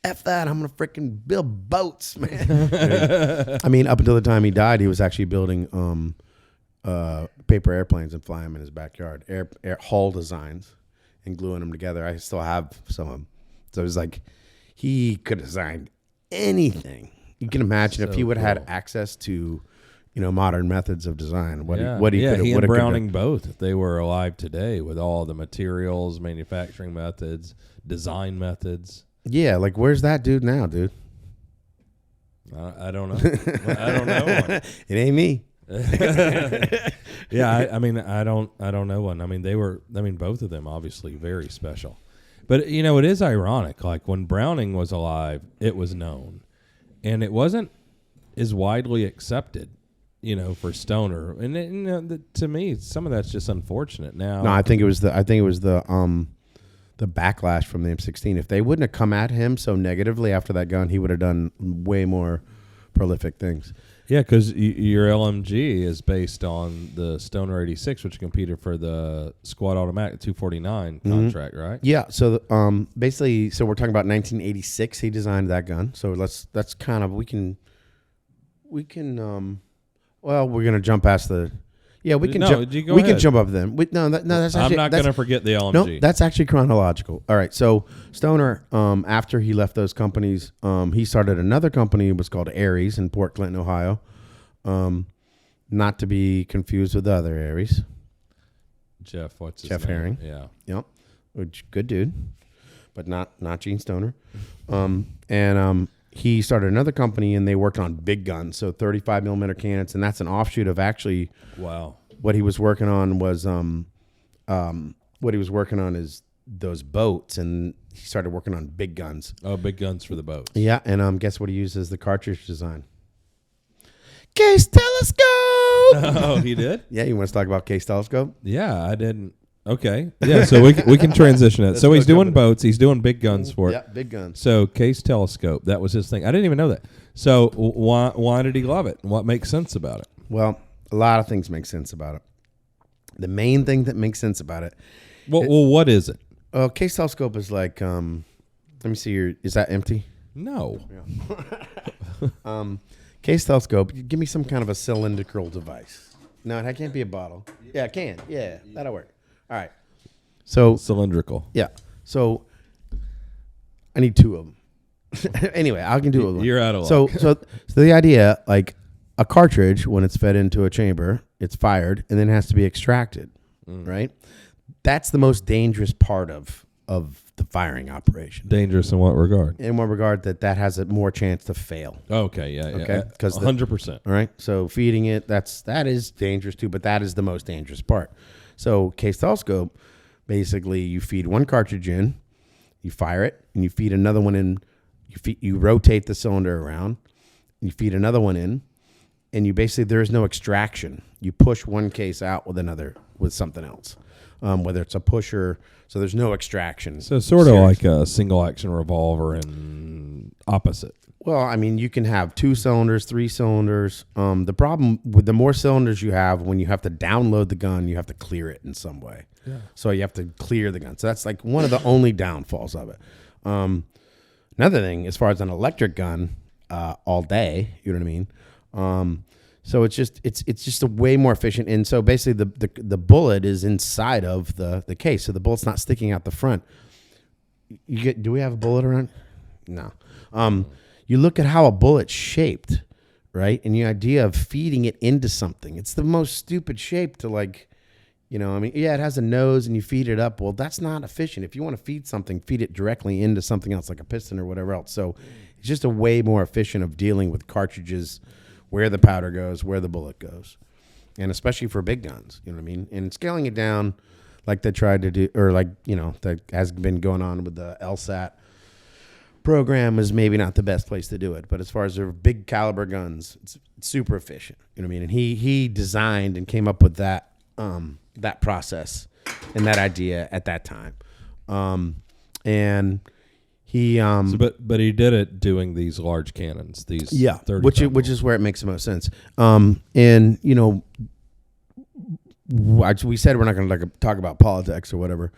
Speaker 4: F that, I'm gonna freaking build boats, man. I mean, up until the time he died, he was actually building paper airplanes and flying them in his backyard, air hull designs and gluing them together. I still have some of them. So it was like he could have designed anything. You can imagine if he would have had access to, modern methods of design. He
Speaker 3: and Browning both. If they were alive today with all the materials, manufacturing methods, design methods.
Speaker 4: Yeah, like where's that dude now, dude?
Speaker 3: I don't know. I don't know one.
Speaker 4: It ain't me.
Speaker 3: Yeah, I mean, I don't know one. I mean, both of them obviously very special. But it is ironic. Like when Browning was alive, it was known, and it wasn't as widely accepted, for Stoner. And to me, some of that's just unfortunate. Now,
Speaker 4: no, I think it was the backlash from the M16. If they wouldn't have come at him so negatively after that gun, he would have done way more prolific things.
Speaker 3: Yeah, because your LMG is based on the Stoner 86, which competed for the Squad Automatic 249 contract, right?
Speaker 4: Yeah. So basically, we're talking about 1986. He designed that gun. So that's kind of we can. Well, we're gonna jump past the. Yeah, we can. We can jump up then. That's actually.
Speaker 3: I'm not going to forget the LMG.
Speaker 4: No, that's actually chronological. All right, so Stoner, after he left those companies, he started another company. It was called Aries in Port Clinton, Ohio. Not to be confused with the other Aries.
Speaker 3: Jeff
Speaker 4: Herring.
Speaker 3: Yeah.
Speaker 4: Yep. Good dude, but not Gene Stoner. And he started another company, and they worked on big guns, so 35 millimeter cannons, and that's an offshoot of actually.
Speaker 3: Wow.
Speaker 4: What he was working on was is those boats, and he started working on big guns.
Speaker 3: Oh, big guns for the boats.
Speaker 4: Yeah, and guess what he used as the cartridge design? Case telescope.
Speaker 3: Oh, he did?
Speaker 4: Yeah, you want to talk about case telescope?
Speaker 3: Yeah, I didn't. Okay. Yeah, so we can transition it. So he's doing boats. He's doing big guns for it.
Speaker 4: Yeah, big guns.
Speaker 3: So case telescope, that was his thing. I didn't even know that. So why did he love it? What makes sense about it?
Speaker 4: Well, a lot of things make sense about it. The main thing that makes sense about it.
Speaker 3: Well, what is it?
Speaker 4: Case telescope is like, let me see is that empty?
Speaker 3: No.
Speaker 4: Yeah. Case telescope, give me some kind of a cylindrical device. No, it can't be a bottle. Yeah, it can. Yeah, that'll work. All right. So
Speaker 3: cylindrical.
Speaker 4: Yeah. So I need two of them. Anyway, I can do it with one.
Speaker 3: You're out of luck.
Speaker 4: So the idea, like a cartridge, when it's fed into a chamber, it's fired and then has to be extracted, right? That's the most dangerous part of the firing operation.
Speaker 3: Dangerous in what regard?
Speaker 4: In what regard that has a more chance to fail.
Speaker 3: Okay, yeah.
Speaker 4: Okay, because
Speaker 3: 100%.
Speaker 4: All right, so feeding it, that is dangerous too, but that is the most dangerous part. So case telescope, basically you feed one cartridge in, you fire it, and you feed another one in. You rotate the cylinder around, you feed another one in, and you basically there is no extraction. You push one case out with something else, whether it's a pusher. So there's no extraction.
Speaker 3: So sort of like a single action revolver and opposite.
Speaker 4: Well, I mean, you can have 2 cylinders, 3 cylinders. The problem with the more cylinders you have, when you have to download the gun, you have to clear it in some way. Yeah. So you have to clear the gun. So that's like one of the only downfalls of it. Another thing, as far as an electric gun, all day, you know what I mean? So it's just a way more efficient. And so basically the bullet is inside of the case. So the bullet's not sticking out the front. Do we have a bullet around? No. You look at how a bullet's shaped, right? And the idea of feeding it into something. It's the most stupid shape to it has a nose and you feed it up. Well, that's not efficient. If you want to feed something, feed it directly into something else like a piston or whatever else. So it's just a way more efficient of dealing with cartridges, where the powder goes, where the bullet goes. And especially for big guns, you know what I mean? And scaling it down like they tried to do, or that has been going on with the LSAT program is maybe not the best place to do it. But as far as their big caliber guns, it's super efficient. You know what I mean? And he designed and came up with that process and that idea at that time. And he
Speaker 3: but he did it doing these large cannons, these 30
Speaker 4: which is where it makes the most sense. And we said we're not going to talk about politics or whatever,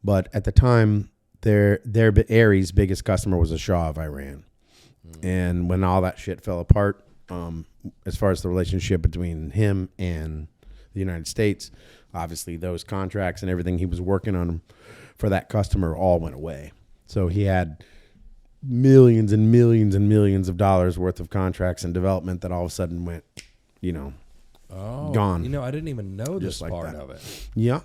Speaker 4: but at the time, their Ares' biggest customer was the Shah of Iran, and when all that shit fell apart, as far as the relationship between him and the United States, obviously those contracts and everything he was working on for that customer all went away. So he had millions and millions and millions of dollars worth of contracts and development that all of a sudden went, gone.
Speaker 3: I didn't even know
Speaker 4: Just
Speaker 3: this
Speaker 4: like
Speaker 3: part
Speaker 4: that.
Speaker 3: of it.
Speaker 4: Yeah.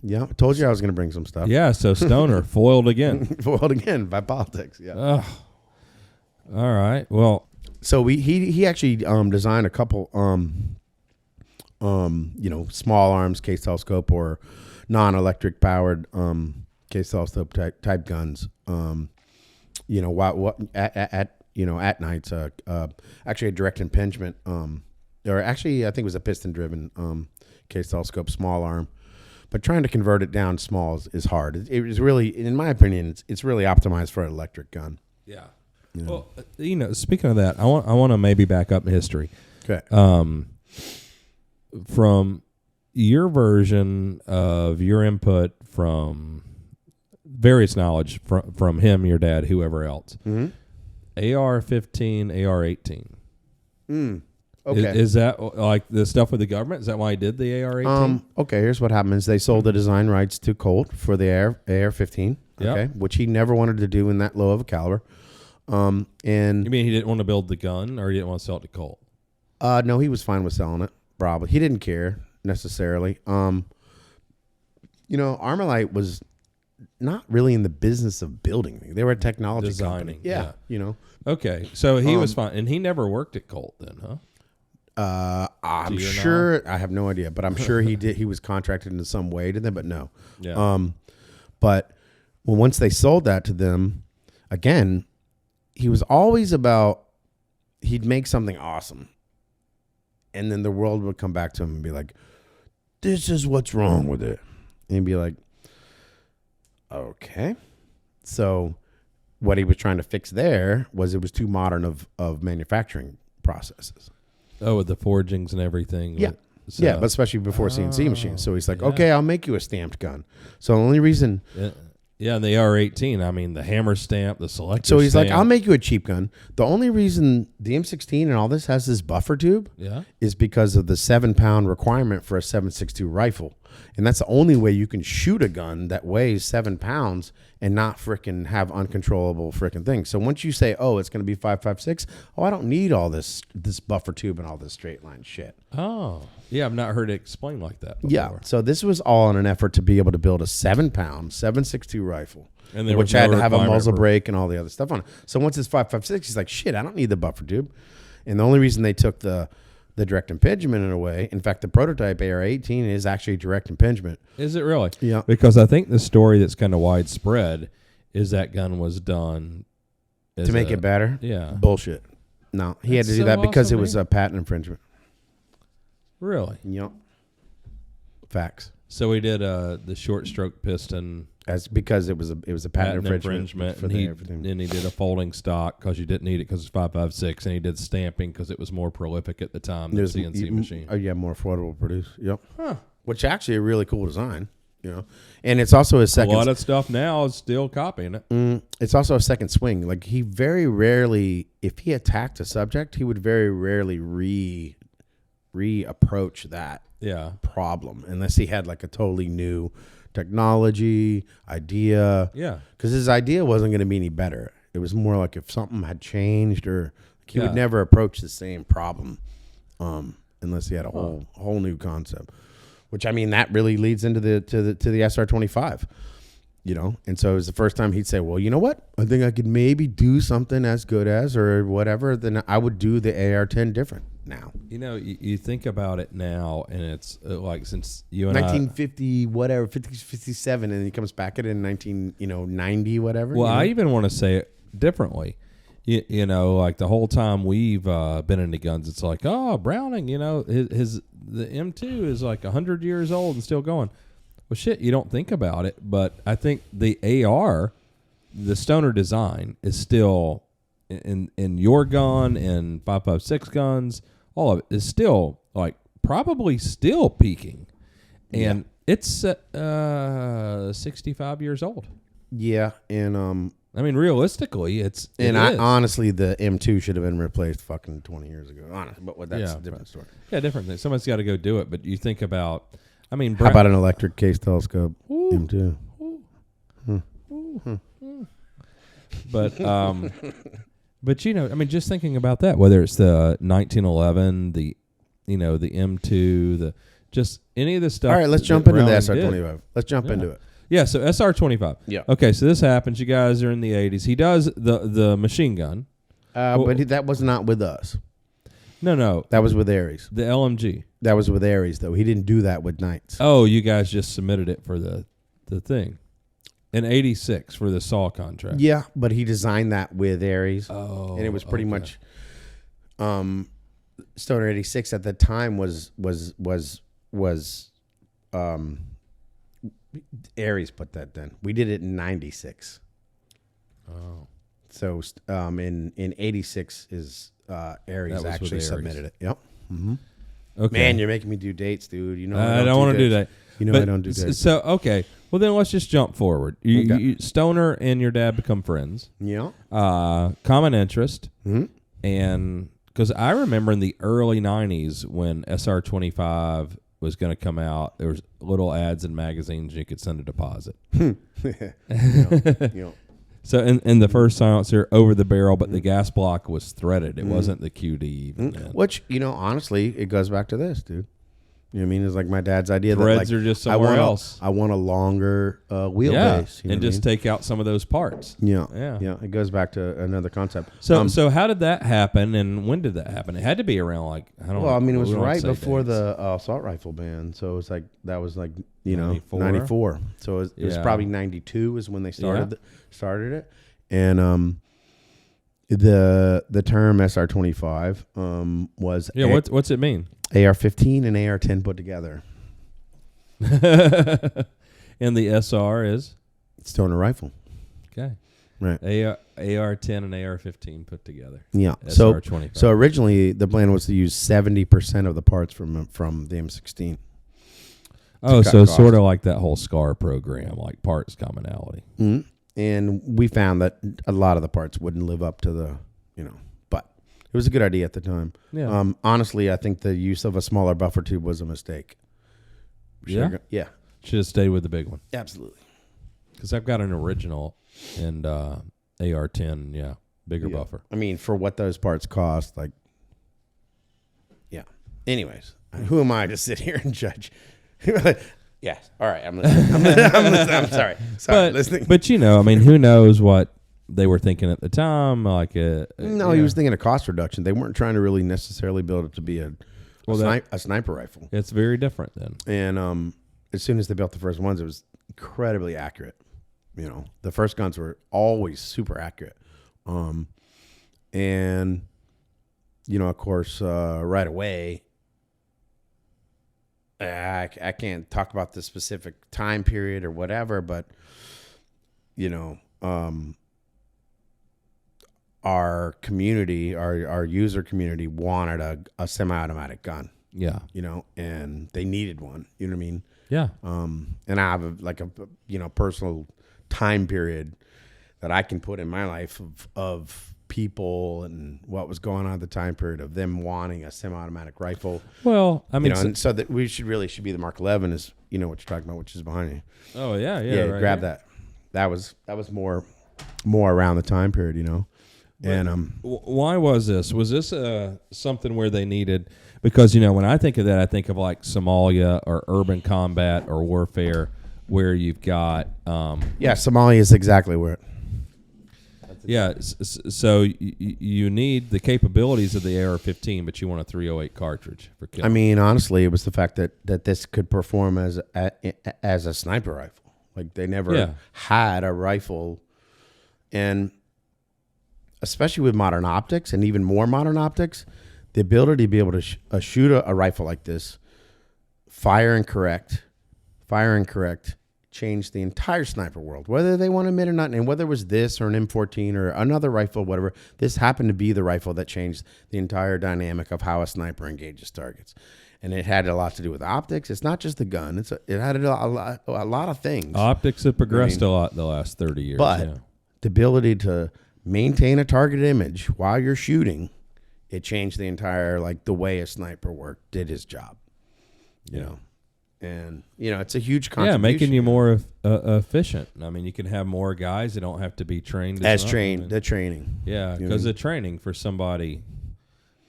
Speaker 4: I told you I was going to bring some stuff.
Speaker 3: Yeah, so Stoner foiled again.
Speaker 4: Foiled again by politics. Yeah.
Speaker 3: Ugh. All right. Well,
Speaker 4: So he actually designed a couple small arms case telescope or non-electric powered case telescope type guns. At nights, actually a direct impingement, or actually I think it was a piston driven case telescope, small arm. But trying to convert it down small is hard. It is really, in my opinion, it's really optimized for an electric gun.
Speaker 3: yeah. Well, speaking of that, I want to maybe back up in history.
Speaker 4: Okay.
Speaker 3: From your version of your input from various knowledge from him, your dad, whoever else, AR-15, AR-18.
Speaker 4: Okay.
Speaker 3: Is that like the stuff with the government? Is that why he did the AR-18?
Speaker 4: Okay, here's what happens. They sold the design rights to Colt for the AR-15, okay, which he never wanted to do in that low of a caliber. And
Speaker 3: You mean he didn't want to build the gun, or he didn't want to sell it to Colt?
Speaker 4: no, he was fine with selling it. Probably he didn't care necessarily. Armalite was not really in the business of building things. They were a technology
Speaker 3: Designing,
Speaker 4: company. Yeah.
Speaker 3: Okay, so he was fine, and he never worked at Colt then, huh?
Speaker 4: I'm sure. I have no idea, but I'm sure he did. He was contracted in some way to them, but no.
Speaker 3: Yeah.
Speaker 4: But once they sold that to them, again, he was always about he'd make something awesome, and then the world would come back to him and be like, "This is what's wrong with it," and he'd be like, "Okay." So what he was trying to fix there was it was too modern of manufacturing processes.
Speaker 3: Oh, with the forgings and everything.
Speaker 4: Yeah.
Speaker 3: So,
Speaker 4: Yeah, but especially before CNC machines. So he's like, okay, I'll make you a stamped gun. So the only reason...
Speaker 3: Yeah, and the AR-18, I mean, the hammer stamp, the selector
Speaker 4: So he's
Speaker 3: stamp.
Speaker 4: like, I'll make you a cheap gun. The only reason the M16 and all this has this buffer tube is because of the 7-pound requirement for a 7.62 rifle. And that's the only way you can shoot a gun that weighs 7 pounds and not frickin' have uncontrollable frickin' things. So once you say, oh, it's going to be 5.56, I don't need all this buffer tube and all this straight line shit.
Speaker 3: Oh, yeah, I've not heard it explained like that before.
Speaker 4: Yeah, so this was all in an effort to be able to build a 7-pound 7.62 rifle,
Speaker 3: And there
Speaker 4: which
Speaker 3: was no
Speaker 4: had to have a
Speaker 3: requirement
Speaker 4: muzzle
Speaker 3: for-
Speaker 4: brake and all the other stuff on it. So once it's 5.56, he's like, shit, I don't need the buffer tube. And the only reason they took the direct impingement in a way, in fact, the prototype AR-18 is actually direct impingement.
Speaker 3: Is it really?
Speaker 4: Yeah.
Speaker 3: Because I think the story that's kind of widespread is that gun was done
Speaker 4: To make it better?
Speaker 3: Yeah.
Speaker 4: Bullshit. No, he had
Speaker 3: That's
Speaker 4: to do
Speaker 3: so
Speaker 4: that because
Speaker 3: awesome,
Speaker 4: it was
Speaker 3: man.
Speaker 4: a patent infringement.
Speaker 3: Really?
Speaker 4: Facts.
Speaker 3: So he did the short stroke piston
Speaker 4: As because it was a patent, infringement for
Speaker 3: and,
Speaker 4: the everything.
Speaker 3: he did a folding stock because you didn't need it because it's 5.56, and he did stamping because it was more prolific at the time than
Speaker 4: There's
Speaker 3: CNC machine.
Speaker 4: Oh yeah, more affordable to produce. Yep.
Speaker 3: Huh.
Speaker 4: Which actually a really cool design. And it's also his
Speaker 3: A
Speaker 4: second.
Speaker 3: lot of stuff now is still copying it.
Speaker 4: It's also a second swing. Like he very rarely, if he attacked a subject, he would very rarely re-approach that
Speaker 3: Yeah.
Speaker 4: problem unless he had like a totally new technology idea.
Speaker 3: Yeah.
Speaker 4: Because his idea wasn't going to be any better. It was more like if something had changed, or he
Speaker 3: Yeah.
Speaker 4: would never approach the same problem unless he had a whole new concept. Which I mean, that really leads into the SR-25. And so it was the first time he'd say, well, you know what? I think I could maybe do something as good as or whatever. Then I would do the AR-10 different now.
Speaker 3: You think about it now, and it's like since you and
Speaker 4: 1950, whatever, 50, 57, and he comes back at it in 1990, whatever.
Speaker 3: Well, I even want to say it differently. Like the whole time we've been into guns, it's like, oh, Browning, the M2 is like 100 years old and still going. Well, shit, you don't think about it, but I think the AR, the Stoner design, is still in your gun and 5.56 guns. All of it is still like probably still peaking, And it's 65 years old.
Speaker 4: Yeah, and
Speaker 3: I mean, realistically, it is.
Speaker 4: honestly, the M2 should have been replaced fucking 20 years ago. Honestly, but that's a different story.
Speaker 3: Yeah, different thing. Somebody's got to go do it. But you think about, I mean,
Speaker 4: how about an electric case telescope?
Speaker 3: Ooh.
Speaker 4: M2.
Speaker 3: But but I mean, just thinking about that, whether it's the 1911, the M2, just any of the stuff.
Speaker 4: All right, let's jump into the SR25. Let's jump into it.
Speaker 3: Yeah, so SR25.
Speaker 4: Yeah.
Speaker 3: Okay, so this happens. You guys are in the 80s. He does the machine gun.
Speaker 4: But that was not with us.
Speaker 3: No.
Speaker 4: That was with Ares.
Speaker 3: The LMG.
Speaker 4: That was with Ares, though. He didn't do that with Knights.
Speaker 3: Oh, you guys just submitted it for the thing. In 86 for the SAW contract.
Speaker 4: Yeah, but he designed that with Ares.
Speaker 3: Oh.
Speaker 4: And it was pretty much Stoner 86 at the time was Ares put that then. We did it in 96.
Speaker 3: Oh.
Speaker 4: So in 86 is Ares actually submitted it. Yep. Mm-hmm.
Speaker 3: Okay.
Speaker 4: Man, you're making me do dates, dude. You know
Speaker 3: I don't want to do that.
Speaker 4: You know I don't do dates.
Speaker 3: So okay. Well then let's just jump forward. You, Stoner and your dad become friends.
Speaker 4: Yeah.
Speaker 3: Common interest.
Speaker 4: Mm-hmm.
Speaker 3: And because I remember in the early 90s when SR25 was going to come out, there was little ads in magazines you could send a deposit.
Speaker 4: Yeah.
Speaker 3: So in the first silencer, over the barrel, but the gas block was threaded. It wasn't the QD even then.
Speaker 4: Which, honestly, it goes back to this, dude. You know what I mean? It's like my dad's idea
Speaker 3: Threads
Speaker 4: that
Speaker 3: are just somewhere else.
Speaker 4: I want a longer wheelbase.
Speaker 3: And just take out some of those parts.
Speaker 4: Yeah. It goes back to another concept.
Speaker 3: So how did that happen, and when did that happen? It had to be around like I don't know.
Speaker 4: Well, I mean, it was right before the assault rifle ban, so it's like that was like 94. So it was probably 92 is when they started it, and the term SR25 was
Speaker 3: what's it mean?
Speaker 4: AR-15 and AR-10 put together.
Speaker 3: And the SR is
Speaker 4: Stoner rifle.
Speaker 3: Okay.
Speaker 4: Right.
Speaker 3: AR-10 and AR-15 put together.
Speaker 4: Yeah.
Speaker 3: SR-25.
Speaker 4: So originally the plan was to use 70% of the parts from the M16.
Speaker 3: Oh, so sort of like that whole SCAR program, like parts commonality.
Speaker 4: Mm-hmm. And we found that a lot of the parts wouldn't live up to the, but it was a good idea at the time.
Speaker 3: Yeah.
Speaker 4: Honestly, I think the use of a smaller buffer tube was a mistake.
Speaker 3: Yeah?
Speaker 4: Yeah.
Speaker 3: Should have stayed with the big one.
Speaker 4: Absolutely.
Speaker 3: Because I've got an original and AR-10, bigger buffer.
Speaker 4: I mean, for what those parts cost, Anyways, who am I to sit here and judge? Yes. All right. I'm listening. I'm sorry. Listening.
Speaker 3: But I mean, who knows what they were thinking at the time?
Speaker 4: He was thinking of cost reduction. They weren't trying to really necessarily build it to be a sniper rifle.
Speaker 3: It's very different then.
Speaker 4: And as soon as they built the first ones, it was incredibly accurate. The first guns were always super accurate. And of course, right away. I can't talk about the specific time period or whatever, but our community, our user community wanted a semi-automatic gun.
Speaker 3: Yeah.
Speaker 4: And they needed one. You know what I mean?
Speaker 3: Yeah.
Speaker 4: And I have a personal time period that I can put in my life of people and what was going on at the time period of them wanting a semi-automatic rifle.
Speaker 3: Well, I mean,
Speaker 4: and so that we should be the Mark 11 is what you're talking about, which is behind you.
Speaker 3: Oh yeah.
Speaker 4: Right, grab that. That was more around the time period, And
Speaker 3: why was this? Was this something where they needed? Because when I think of that, I think of like Somalia or urban combat or warfare, where you've got
Speaker 4: Somalia is exactly where.
Speaker 3: So you need the capabilities of the AR-15, but you want a 308 cartridge for killing.
Speaker 4: I mean, honestly, it was the fact that this could perform as a sniper rifle. Like they never had a rifle, and especially with modern optics and even more modern optics, the ability to be able to shoot a rifle like this, fire and correct, changed the entire sniper world, whether they want to admit it or not. And whether it was this or an M14 or another rifle, whatever, this happened to be the rifle that changed the entire dynamic of how a sniper engages targets. And it had a lot to do with optics. It's not just the gun. It had a lot of things.
Speaker 3: Optics have progressed a lot the last 30 years.
Speaker 4: But the ability to maintain a target image while you're shooting, it changed the entire, like, the way a sniper did his job. You know? And, it's a huge contribution.
Speaker 3: Yeah, making you more efficient. I mean, you can have more guys. They don't have to be trained.
Speaker 4: The training.
Speaker 3: Yeah, because the training for somebody,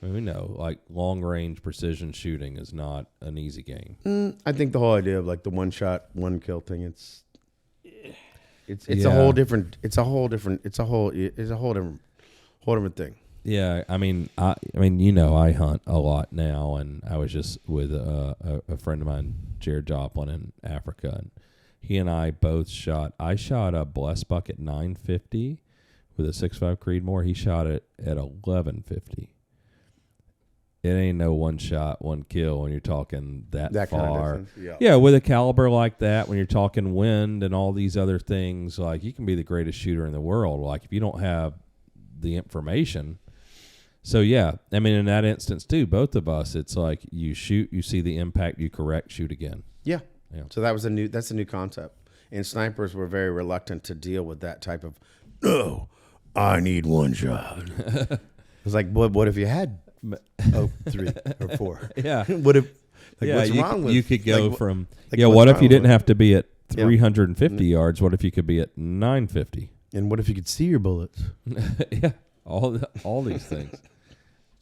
Speaker 3: we know, like long-range precision shooting is not an easy game.
Speaker 4: I think the whole idea of, like, the one-shot, one-kill thing, it's a whole different thing.
Speaker 3: Yeah, I mean, I hunt a lot now, and I was just with a friend of mine, Jared Joplin, in Africa, and he and I both shot. I shot a blessed buck at 950 with a 6.5 Creedmoor. He shot it at 1150. It ain't no one shot, one kill when you're talking that far.
Speaker 4: Kind of
Speaker 3: yeah, with a caliber like that, when you're talking wind and all these other things, like, you can be the greatest shooter in the world. Like, if you don't have the information. So, yeah, I mean, in that instance, too, both of us, it's like you shoot, you see the impact, you correct, shoot again.
Speaker 4: Yeah. So that's a new concept. And snipers were very reluctant to deal with that type of, no, I need one shot. It's like, what if you had 3 or 4?
Speaker 3: Yeah.
Speaker 4: What if, what's wrong with
Speaker 3: you could go from,
Speaker 4: what's
Speaker 3: what if
Speaker 4: wrong
Speaker 3: you didn't
Speaker 4: with-
Speaker 3: have to be at 350 yards? What if you could be at 950?
Speaker 4: And what if you could see your bullets?
Speaker 3: Yeah, all these things.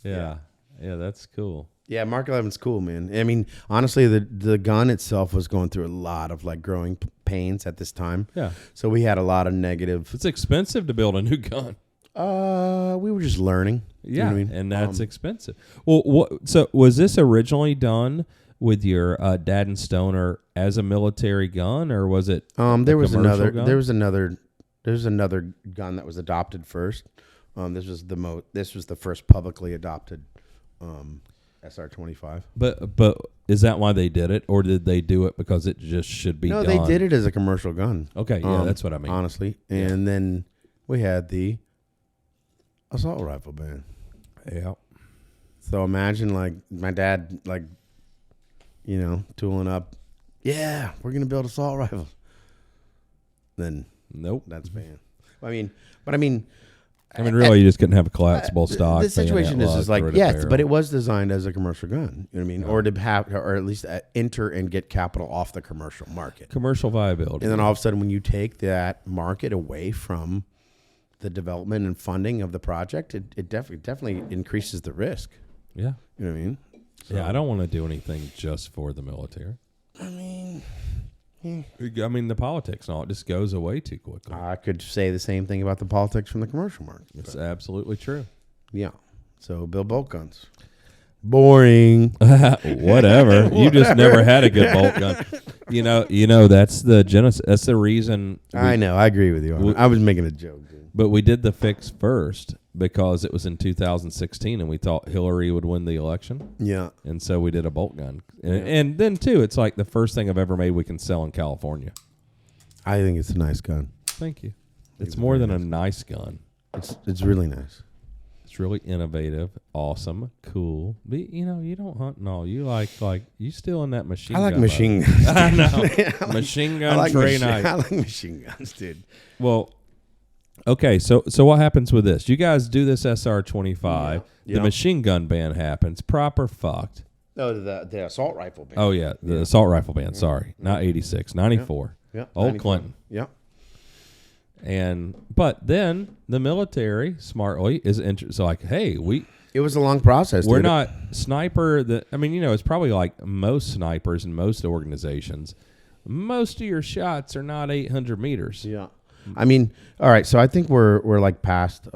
Speaker 3: Yeah, that's cool.
Speaker 4: Yeah, Mark 11's cool, man. I mean, honestly, the gun itself was going through a lot of, like, growing pains at this time.
Speaker 3: Yeah.
Speaker 4: So we had a lot of negative.
Speaker 3: It's expensive to build a new gun.
Speaker 4: We were just learning. You know
Speaker 3: Yeah,
Speaker 4: what I mean?
Speaker 3: and that's expensive. Well, so was this originally done with your dad and Stoner as a military gun, or was it?
Speaker 4: There was
Speaker 3: commercial gun?
Speaker 4: another gun that was adopted first. This was the first publicly adopted SR-25.
Speaker 3: But is that why they did it, or did they do it because it just should be done?
Speaker 4: No, they did it as a commercial gun.
Speaker 3: Okay, yeah, that's what I mean.
Speaker 4: Honestly, and then we had the assault rifle ban.
Speaker 3: Yeah.
Speaker 4: So imagine, like, my dad, like, tooling up. Yeah, we're gonna build assault rifles. Then
Speaker 3: Nope.
Speaker 4: that's banned. I mean,
Speaker 3: really, you just couldn't have a collapsible stock.
Speaker 4: the situation
Speaker 3: bayonet
Speaker 4: is
Speaker 3: lug,
Speaker 4: like,
Speaker 3: throw it
Speaker 4: yes,
Speaker 3: barrel.
Speaker 4: but it was designed as a commercial gun. You know what I mean? Or to have, or at least enter and get capital off the commercial market.
Speaker 3: Commercial viability.
Speaker 4: And then all of a sudden, when you take that market away from the development and funding of the project, it definitely increases the risk.
Speaker 3: Yeah.
Speaker 4: You know what I mean?
Speaker 3: Yeah, I don't want to do anything just for the military.
Speaker 4: I mean,
Speaker 3: the politics and all, it just goes away too quickly.
Speaker 4: I could say the same thing about the politics from the commercial market.
Speaker 3: It's absolutely true.
Speaker 4: Yeah. So build bolt guns. Boring.
Speaker 3: Whatever. You just never had a good bolt gun. That's the genesis. That's the reason.
Speaker 4: I know. I agree with you. I was making a joke, dude.
Speaker 3: But we did the fix first because it was in 2016 and we thought Hillary would win the election.
Speaker 4: Yeah.
Speaker 3: And so we did a bolt gun. And then, too, it's like the first thing I've ever made we can sell in California.
Speaker 4: I think it's a nice gun.
Speaker 3: Thank you. It's more than a nice gun.
Speaker 4: It's really nice.
Speaker 3: It's really innovative, awesome, cool. But, you don't hunt and all. You like you still in that machine gun.
Speaker 4: I like machine guns.
Speaker 3: I know. Machine gun, Trey knife.
Speaker 4: I like machine guns, dude.
Speaker 3: Well, okay, so what happens with this? You guys do this SR-25.
Speaker 4: Yeah.
Speaker 3: The machine gun ban happens. Proper fucked.
Speaker 4: No, the assault rifle ban.
Speaker 3: Oh, yeah, the assault rifle ban. Sorry, not 86, 94.
Speaker 4: Yeah.
Speaker 3: Old
Speaker 4: 95.
Speaker 3: Clinton.
Speaker 4: Yeah.
Speaker 3: But then the military smartly is so like, hey,
Speaker 4: It was a long process.
Speaker 3: we're
Speaker 4: dude.
Speaker 3: not sniper. It's probably like most snipers in most organizations. Most of your shots are not 800 meters.
Speaker 4: Yeah. I mean, all right. So I think we're like past.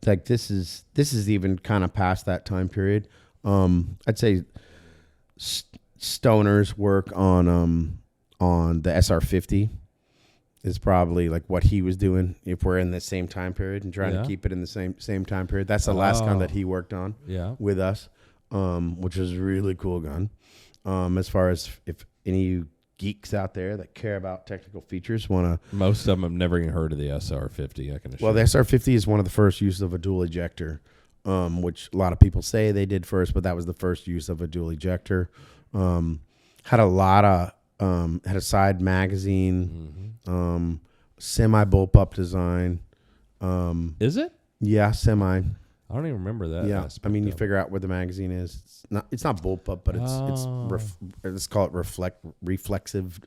Speaker 4: Like this is even kind of past that time period. I'd say Stoner's work on the SR-50 is probably like what he was doing if we're in the same time period and trying to keep it in the same time period. That's the last gun that he worked on with us, which is a really cool gun. As far as if any of you geeks out there that care about technical features want to.
Speaker 3: Most of them have never even heard of the SR50. I can assure
Speaker 4: Well, the SR50 is one of the first uses of a dual ejector, which a lot of people say they did first, but that was the first use of a dual ejector. Had a lot of had a side magazine, semi bullpup design.
Speaker 3: Is it?
Speaker 4: Yeah, semi.
Speaker 3: I don't even remember that.
Speaker 4: Yeah,
Speaker 3: aspect
Speaker 4: I mean, you
Speaker 3: of it.
Speaker 4: figure out where the magazine is. It's not bullpup, but let's call it reflexive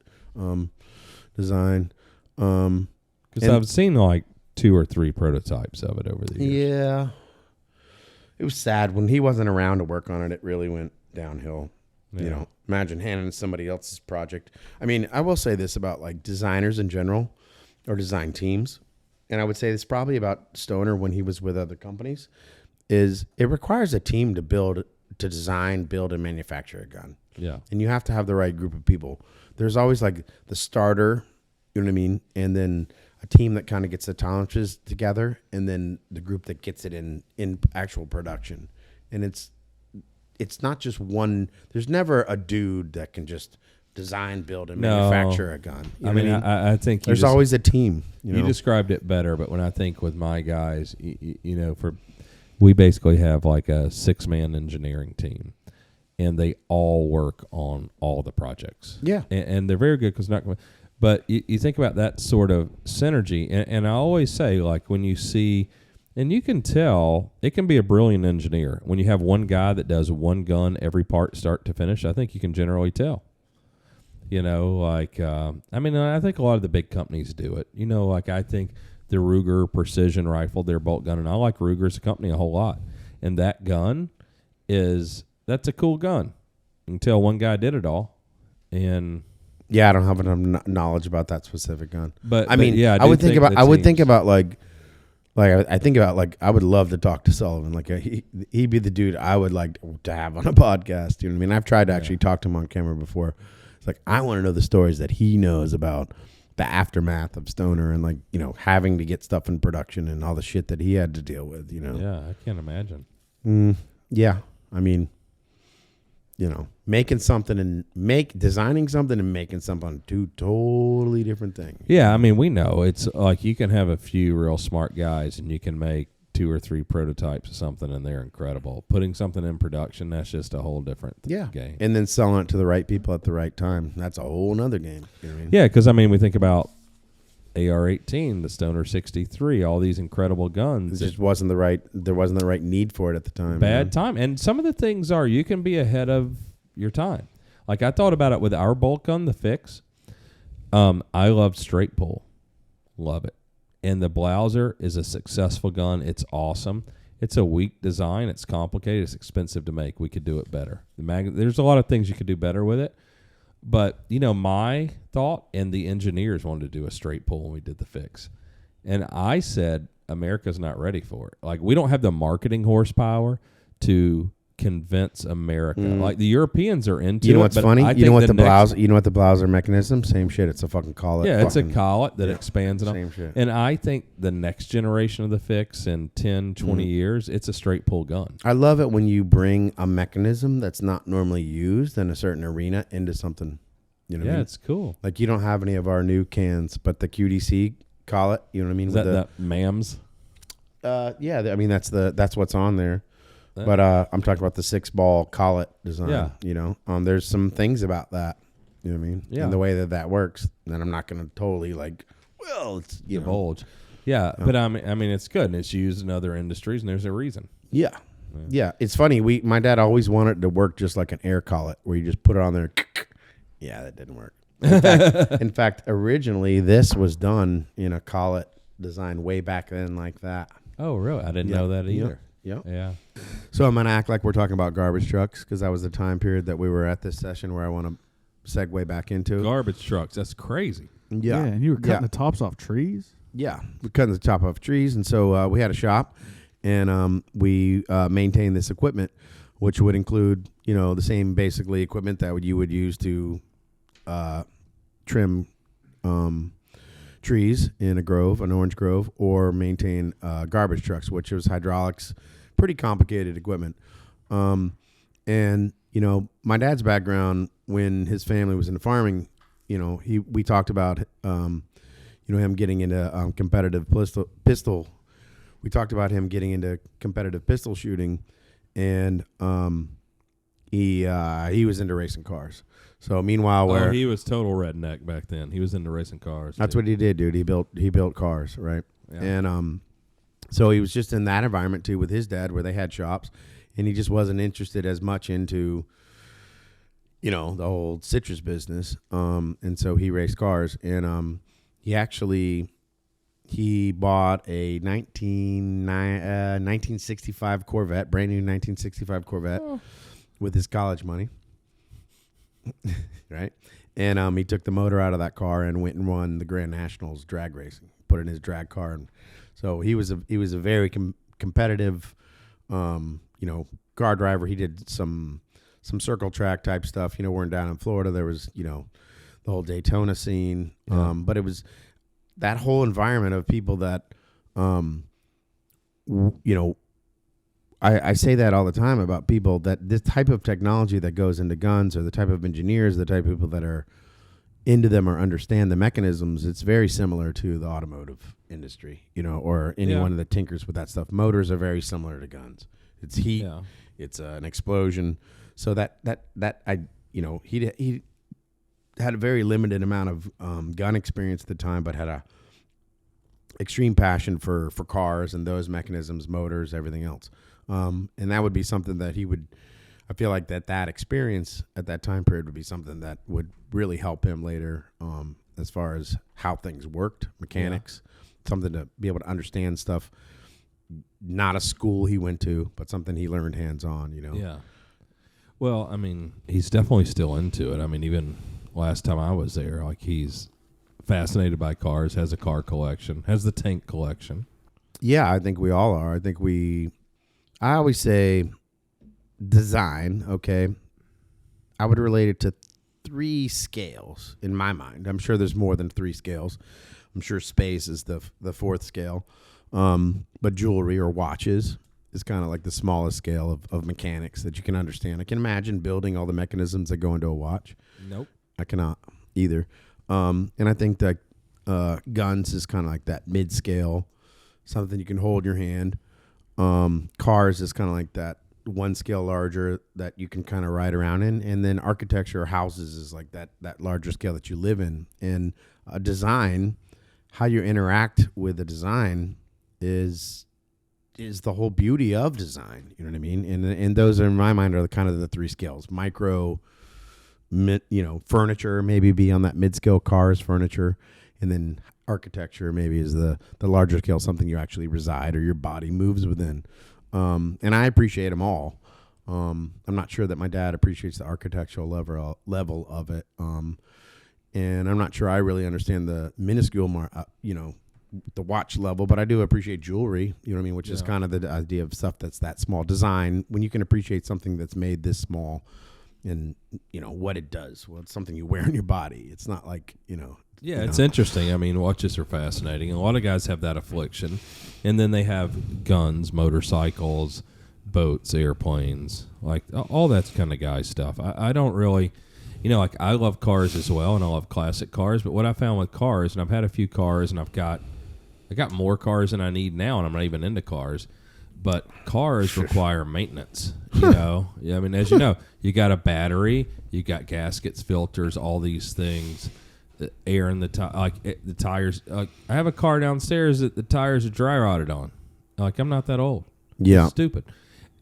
Speaker 4: design.
Speaker 3: Because I've seen like 2 or 3 prototypes of it over the years.
Speaker 4: Yeah, it was sad when he wasn't around to work on it. It really went downhill. You know, imagine handing somebody else's project. I mean, I will say this about like designers in general or design teams, and I would say this probably about Stoner when he was with other companies, is it requires a team to design, build, and manufacture a gun.
Speaker 3: Yeah.
Speaker 4: And you have to have the right group of people. There's always like the starter, you know what I mean? And then a team that kind of gets the tolerances together, and then the group that gets it in actual production. And it's not just one. There's never a dude that can just design, build, and manufacture a gun. You know
Speaker 3: I mean,
Speaker 4: what
Speaker 3: I think
Speaker 4: there's always a team. You know?
Speaker 3: described it better, but when I think with my guys, we basically have like a 6-man engineering team, and they all work on all the projects.
Speaker 4: Yeah.
Speaker 3: And they're very good because but you think about that sort of synergy, and I always say, like, when you see, and you can tell, it can be a brilliant engineer. When you have one guy that does one gun, every part start to finish, I think you can generally tell. You know, like, I mean, I think a lot of the big companies do it. You know, like I think the Ruger precision rifle, their bolt gun, and I like Ruger as a company a whole lot. And that gun that's a cool gun. You can tell one guy did it all. And
Speaker 4: yeah, I don't have enough knowledge about that specific gun.
Speaker 3: But
Speaker 4: I mean,
Speaker 3: yeah,
Speaker 4: I would think about I think about I would love to talk to Sullivan. Like he'd be the dude I would like to have on a podcast. You know what I mean? I've tried to actually talk to him on camera before. It's like I want to know the stories that he knows about the aftermath of Stoner and, like, you know, having to get stuff in production and all the shit that he had to deal with. You know?
Speaker 3: Yeah, I can't imagine.
Speaker 4: Yeah, I mean, you know, designing something and making something, 2 totally different things.
Speaker 3: Yeah, I mean, we know it's like you can have a few real smart guys and you can make 2 or 3 prototypes of something and they're incredible. Putting something in production, that's just a whole different game.
Speaker 4: And then selling it to the right people at the right time. That's a whole nother game. You know what I mean?
Speaker 3: Yeah, because I mean, we think about AR-18, the Stoner 63, all these incredible guns.
Speaker 4: It just wasn't the right need for it at the time.
Speaker 3: Bad time. And some of the things are, you can be ahead of your time. Like I thought about it with our bolt gun, the Fix. I love straight pull. Love it. And the Blouser is a successful gun. It's awesome. It's a weak design. It's complicated. It's expensive to make. We could do it better. There's a lot of things you could do better with it. But, you know, my thought, and the engineers wanted to do a straight pull when we did the Fix. And I said, America's not ready for it. Like, we don't have the marketing horsepower to convince America. Like, the Europeans are into it.
Speaker 4: You know what's funny? You know what the
Speaker 3: Blouser
Speaker 4: mechanism? Same shit. It's a fucking collet.
Speaker 3: Yeah, it's a collet that expands it.
Speaker 4: Same shit.
Speaker 3: And I think the next generation of the Fix in 10, 20 years, it's a straight pull gun.
Speaker 4: I love it when you bring a mechanism that's not normally used in a certain arena into something. You know what I mean?
Speaker 3: It's cool.
Speaker 4: Like, you don't have any of our new cans, but the QDC collet, you know what I mean?
Speaker 3: Is that MAMS?
Speaker 4: Yeah, I mean, that's what's on there. But I'm talking about the 6-ball collet design.
Speaker 3: Yeah.
Speaker 4: You know, there's some things about that. You know what I mean?
Speaker 3: Yeah.
Speaker 4: And the way that works. And I'm not going to totally it's
Speaker 3: divulge. Yeah, but I mean, it's good, and it's used in other industries, and there's a reason.
Speaker 4: Yeah. Yeah. It's funny. My dad always wanted it to work just like an air collet, where you just put it on there. Yeah, that didn't work. In fact, originally this was done in a collet design way back then, like that.
Speaker 3: Oh, really? I didn't know that either.
Speaker 4: Yeah. So I'm going to act like we're talking about garbage trucks, because that was the time period that we were at this session where I want to segue back into.
Speaker 3: Garbage trucks. That's crazy.
Speaker 1: Yeah, and you were cutting the tops off trees?
Speaker 4: Yeah, we're cutting the top off trees. And so we had a shop, and we maintained this equipment, which would include, you know, the same basically equipment that you would use to trim trees in an orange grove, or maintain garbage trucks, which was hydraulics, pretty complicated equipment. And, you know, my dad's background when his family was into farming, we talked about, him getting into competitive pistol. We talked about him getting into competitive pistol shooting, and he was into racing cars. So meanwhile,
Speaker 3: he was total redneck back then. He was into racing cars.
Speaker 4: That's what he did, dude. He built cars, right? Yeah. And so he was just in that environment too with his dad, where they had shops, and he just wasn't interested as much into, the whole citrus business. And so he raced cars, and he bought a 1965 Corvette, brand new 1965 Corvette, with his college money. Right. And he took the motor out of that car and went and won the Grand Nationals drag racing, put it in his drag car. And so he was a very competitive, car driver. He did some circle track type stuff, we're down in Florida. There was, the whole Daytona scene.
Speaker 3: Yeah.
Speaker 4: But it was that whole environment of people that, I say that all the time about people, that this type of technology that goes into guns, or the type of engineers, the type of people that are into them or understand the mechanisms, it's very similar to the automotive industry, or anyone that tinkers with that stuff. Motors are very similar to guns. It's heat, it's an explosion. So he had a very limited amount of gun experience at the time, but had a extreme passion for cars and those mechanisms, motors, everything else. And that would be something that I feel like that experience at that time period would be something that would really help him later, as far as how things worked, mechanics, something to be able to understand stuff. Not a school he went to, but something he learned hands-on,
Speaker 3: Yeah. Well, I mean, he's definitely still into it. I mean, even last time I was there, like, he's fascinated by cars, has a car collection, has the tank collection.
Speaker 4: Yeah, I think we all are. I always say design, okay? I would relate it to 3 scales in my mind. I'm sure there's more than 3 scales. I'm sure space is the 4th scale. But jewelry or watches is kind of like the smallest scale of mechanics that you can understand. I can imagine building all the mechanisms that go into a watch.
Speaker 3: Nope.
Speaker 4: I cannot either. And I think that guns is kind of like that mid-scale, something you can hold in your hand. Cars is kind of like that 1 scale larger that you can kind of ride around in. And then architecture or houses is like that larger scale that you live in. And design, how you interact with the design is the whole beauty of design. You know what I mean? And those are, in my mind, are the kind of the 3 scales. Micro, furniture maybe be on that mid-scale, cars, furniture, and then architecture maybe is the larger scale, something you actually reside or your body moves within. And I appreciate them all. I'm not sure that my dad appreciates the architectural level of it. And I'm not sure I really understand the minuscule, the watch level, but I do appreciate jewelry, you know what I mean, which is kind of the idea of stuff that's that small. Design, when you can appreciate something that's made this small and, what it does. Well, it's something you wear on your body. It's not like,
Speaker 3: it's interesting. I mean, watches are fascinating. A lot of guys have that affliction. And then they have guns, motorcycles, boats, airplanes, like all that kind of guy stuff. I don't really, like, I love cars as well, and I love classic cars. But what I found with cars, and I've had a few cars, and I got more cars than I need now, and I'm not even into cars. But cars require maintenance, Yeah, I mean, as you know, you got a battery, you got gaskets, filters, all these things, the air in the the tires. I have a car downstairs that the tires are dry rotted on. Like, I'm not that old.
Speaker 4: Yeah,
Speaker 3: it's stupid,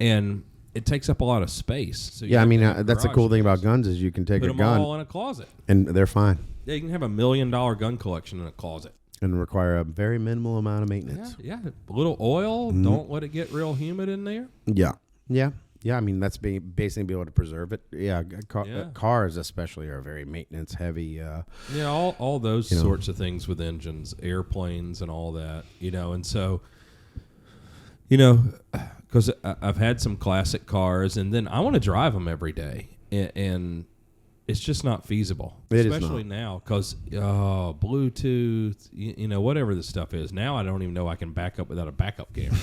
Speaker 3: and it takes up a lot of space. So
Speaker 4: I mean, that's the cool thing about guns is you can take
Speaker 3: put
Speaker 4: a
Speaker 3: them
Speaker 4: gun
Speaker 3: all in a closet,
Speaker 4: and they're fine.
Speaker 3: Yeah, you can have $1 million gun collection in a closet.
Speaker 4: And require a very minimal amount of maintenance.
Speaker 3: Yeah. A little oil. Mm-hmm. Don't let it get real humid in there.
Speaker 4: Yeah. I mean, that's basically be able to preserve it. Yeah. Cars especially are very maintenance heavy.
Speaker 3: All those sorts of things with engines, airplanes, and all that. And so, because I've had some classic cars, and then I want to drive them every day, and it's just not feasible, especially now because Bluetooth, whatever the stuff is. Now I don't even know I can back up without a backup camera.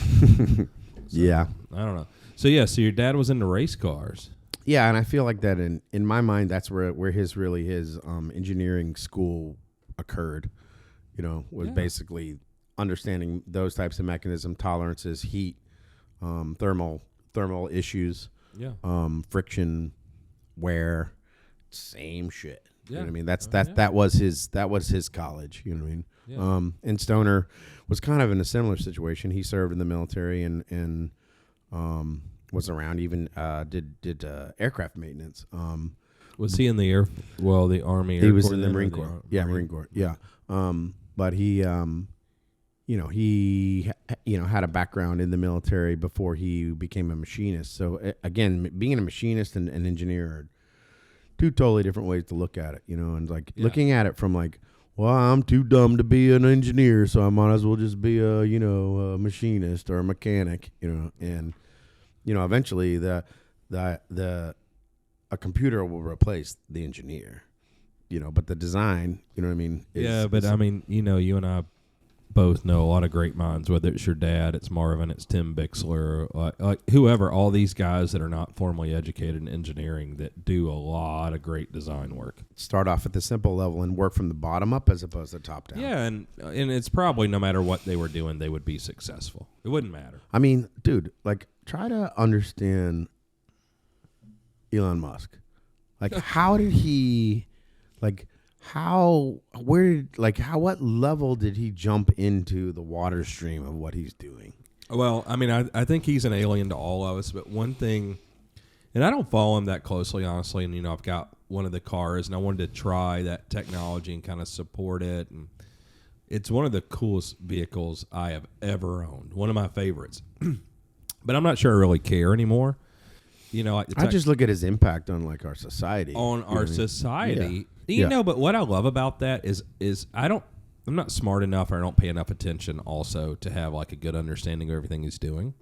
Speaker 4: Yeah.
Speaker 3: I don't know. So your dad was into race cars.
Speaker 4: Yeah, and I feel like that in my mind, that's where his engineering school occurred. You know, was basically understanding those types of mechanism tolerances, heat, thermal issues, friction, wear, same shit. You know what I mean? That was his college. You know what I mean? Yeah. And Stoner was kind of in a similar situation. He served in the military and was around, even did aircraft maintenance.
Speaker 3: Was he in the the Army?
Speaker 4: He was in the Marine Corps. Yeah, Marine Corps. Yeah. But he, had a background in the military before he became a machinist. So again, being a machinist and an engineer are two totally different ways to look at it, and looking at it from like, well, I'm too dumb to be an engineer, so I might as well just be a machinist or a mechanic, and eventually a computer will replace the engineer, but the design, you know what I mean?
Speaker 3: You and I both know a lot of great minds, whether it's your dad, it's Marvin, it's Tim Bixler, like whoever, all these guys that are not formally educated in engineering that do a lot of great design work.
Speaker 4: Start off at the simple level and work from the bottom up as opposed to top down.
Speaker 3: Yeah, and it's probably no matter what they were doing, they would be successful. It wouldn't matter.
Speaker 4: I mean, dude, like try to understand Elon Musk. Like how did he what level did he jump into the water stream of what he's doing?
Speaker 3: Well, I mean, I think he's an alien to all of us, but one thing, and I don't follow him that closely, honestly, and, I've got one of the cars, and I wanted to try that technology and kind of support it, and it's one of the coolest vehicles I have ever owned, one of my favorites, but I'm not sure I really care anymore.
Speaker 4: I just look at his impact on, like, our society.
Speaker 3: On our society.
Speaker 4: Yeah.
Speaker 3: But what I love about that is I'm not smart enough, or I don't pay enough attention also to have like a good understanding of everything he's doing.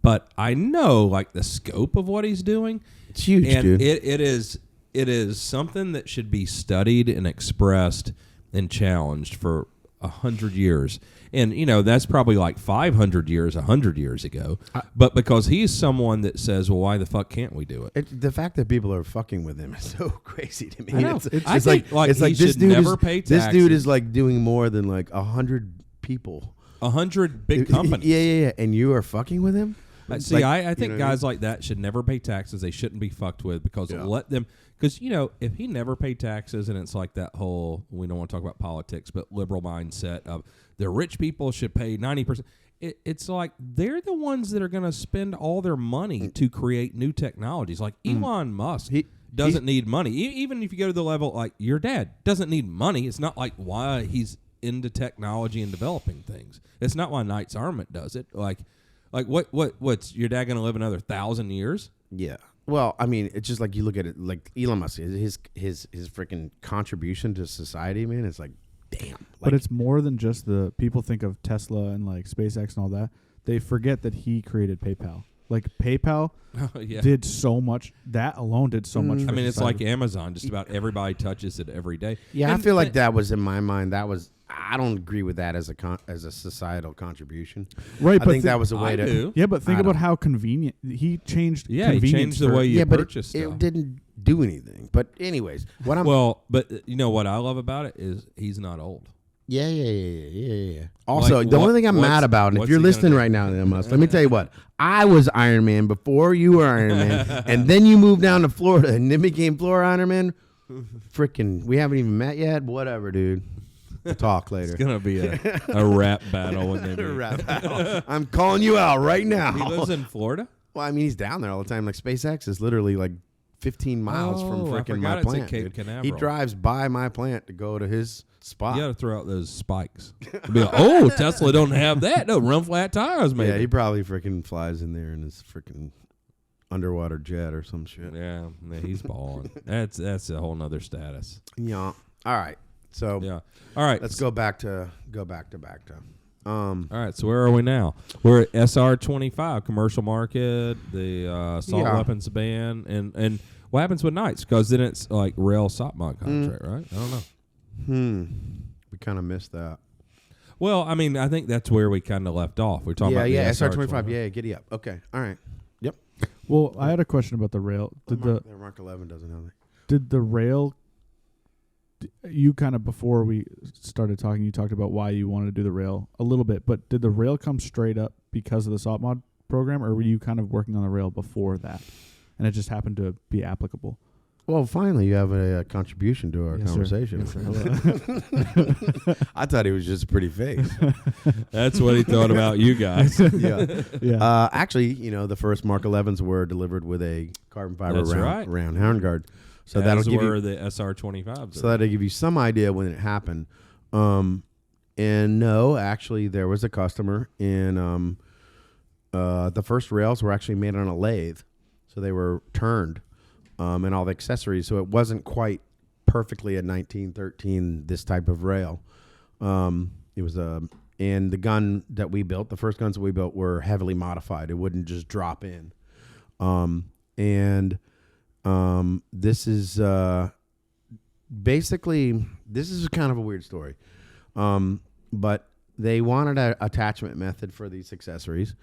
Speaker 3: But I know like the scope of what he's doing.
Speaker 4: It's huge,
Speaker 3: and
Speaker 4: dude.
Speaker 3: It is something that should be studied and expressed and challenged for 100 years. And, that's probably like 500 years, 100 years ago. But because he's someone that says, well, why the fuck can't we do it?
Speaker 4: The fact that people are fucking with him is so crazy to me.
Speaker 3: I know.
Speaker 4: It's like
Speaker 3: this dude never pay taxes.
Speaker 4: This dude is like doing more than like 100 people.
Speaker 3: 100 big companies.
Speaker 4: Yeah. And you are fucking with him?
Speaker 3: See, I think guys like that should never pay taxes. They shouldn't be fucked with because let them. Because, if he never paid taxes, and it's like that whole, we don't want to talk about politics, but liberal mindset of the rich people should pay 90%. It's like they're the ones that are going to spend all their money to create new technologies. Like Elon Musk doesn't need money. Even if you go to the level like your dad doesn't need money. It's not like why he's into technology and developing things. It's not why Knight's Armament does it. Like what's your dad going to live another 1,000 years?
Speaker 4: Yeah. Well, I mean, it's just like you look at it, like Elon Musk, his freaking contribution to society, man, it's like, damn.
Speaker 1: But it's more than just the people think of Tesla and like SpaceX and all that. They forget that he created PayPal. Like PayPal did so much. That alone did so much.
Speaker 3: I mean, it's like Amazon. Just about everybody touches it every day.
Speaker 4: Yeah, and I feel like that was in my mind. I don't agree with that as a societal contribution.
Speaker 1: Right,
Speaker 4: I think that was a way to.
Speaker 3: Do.
Speaker 1: Yeah, but think about how convenient he changed.
Speaker 3: Yeah, he changed the way you purchase stuff.
Speaker 4: It didn't do anything. But anyways, but
Speaker 3: you know what I love about it is he's not old.
Speaker 4: Yeah. Also, the only thing I'm mad about, and if you're listening right now, let me tell you what. I was Iron Man before you were Iron Man, and then you moved down to Florida, and then became Florida Iron Man. Freaking, we haven't even met yet. Whatever, dude. We'll talk later.
Speaker 3: It's gonna be a rap battle when they meet.
Speaker 4: Rap battle. I'm calling you out right now.
Speaker 3: He lives in Florida?
Speaker 4: Well, I mean, he's down there all the time. Like SpaceX is literally like 15 miles from freaking my plant.
Speaker 3: Cape Canaveral.
Speaker 4: He drives by my plant to go to his spot.
Speaker 3: You got to throw out those spikes. Be like, Tesla don't have that. No, run flat tires, maybe.
Speaker 4: Yeah, he probably freaking flies in there in his freaking underwater jet or some shit.
Speaker 3: Yeah, he's balling. That's a whole nother status.
Speaker 4: Yeah. All right. So
Speaker 3: yeah. All right.
Speaker 4: Let's go back to.
Speaker 3: All right. So where are we now? We're at SR25 commercial market, the assault weapons ban, and what happens with Knights? Because then it's like rail SOPMOD contract, right? I don't know.
Speaker 4: We kind of missed that.
Speaker 3: Well, I mean, I think that's where we kind of left off. We're talking about
Speaker 4: SR25. Yeah, giddy up. Okay. All right. Yep.
Speaker 5: Well, I had a question about the rail.
Speaker 4: The Mark 11 doesn't have it.
Speaker 5: Did the rail? You kind of before we started talking, you talked about why you wanted to do the rail a little bit, but did the rail come straight up because of the SOP mod program, or were you kind of working on the rail before that, and it just happened to be applicable?
Speaker 4: Well, finally, you have a contribution to our conversation. I thought he was just a pretty face.
Speaker 3: That's what he thought about you guys.
Speaker 5: Yeah.
Speaker 4: Actually, the first Mark 11s were delivered with a carbon fiber
Speaker 3: That's right.
Speaker 4: round handguard. So
Speaker 3: As
Speaker 4: that'll give
Speaker 3: were
Speaker 4: you
Speaker 3: the SR25s.
Speaker 4: So that'll give you some idea when it happened. And no, actually, there was a customer in the first rails were actually made on a lathe, so they were turned. And all the accessories, so it wasn't quite perfectly a 1913 this type of rail. It was and the gun that we built, the first guns that we built were heavily modified. It wouldn't just drop in. This is basically this is kind of a weird story, but they wanted an attachment method for these accessories,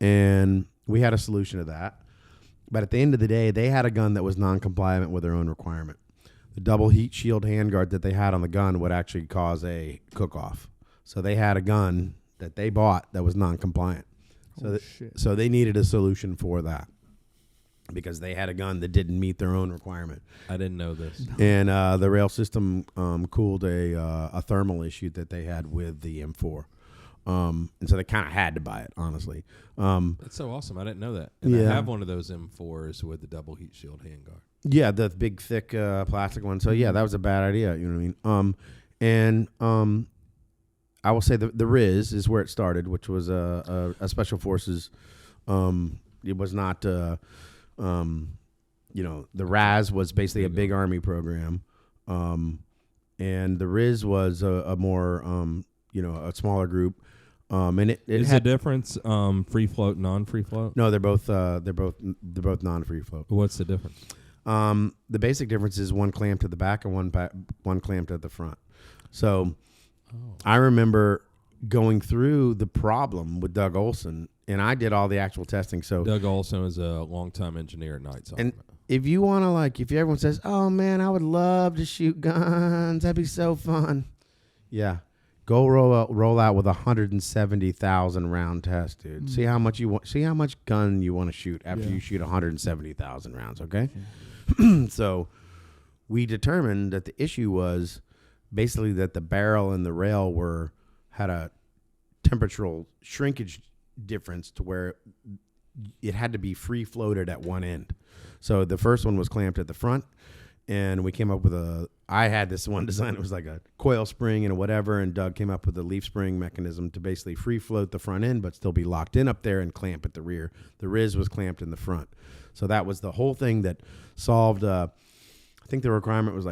Speaker 4: and we had a solution to that. But at the end of the day, they had a gun that was non-compliant with their own requirement. The double heat shield handguard that they had on the gun would actually cause a cook-off. So they had a gun that they bought that was non-compliant. So they needed a solution for that because they had a gun that didn't meet their own requirement.
Speaker 3: I didn't know this.
Speaker 4: And the rail system cooled a thermal issue that they had with the M4. And so they kind of had to buy it, honestly.
Speaker 3: That's so awesome. I didn't know that. And
Speaker 4: Yeah.
Speaker 3: I have one of those M4s with the double heat shield handguard.
Speaker 4: Yeah, the big, thick plastic one. So, yeah, that was a bad idea. You know what I mean? I will say the Riz is where it started, which was a Special Forces. It was not, the RAS was basically a big Army program. And the Riz was a more, a smaller group. And it
Speaker 3: Is
Speaker 4: had
Speaker 3: the difference free float, non-free float?
Speaker 4: no, they're both non-free float.
Speaker 3: What's the difference?
Speaker 4: The basic difference is one clamped at the back and one clamped at the front. So I remember going through the problem with Doug Olson, and I did all the actual testing. So
Speaker 3: Doug Olson was a longtime engineer at Knights
Speaker 4: and
Speaker 3: Armament.
Speaker 4: if you want to, if everyone says, "Oh man, I would love to shoot guns. That'd be so fun." Yeah. Go roll out with 170,000 round test, dude. See how much gun you want to shoot after you shoot 170,000 rounds, okay? So we determined that the issue was basically that the barrel and the rail had a temperatural shrinkage difference to where it had to be free floated at one end. So the first one was clamped at the front, and we came up with I had this one design. It was like a coil spring and whatever, and Doug came up with a leaf spring mechanism to basically free float the front end but still be locked in up there and clamp at the rear. The Riz was clamped in the front. So that was the whole thing that solved, I think the requirement was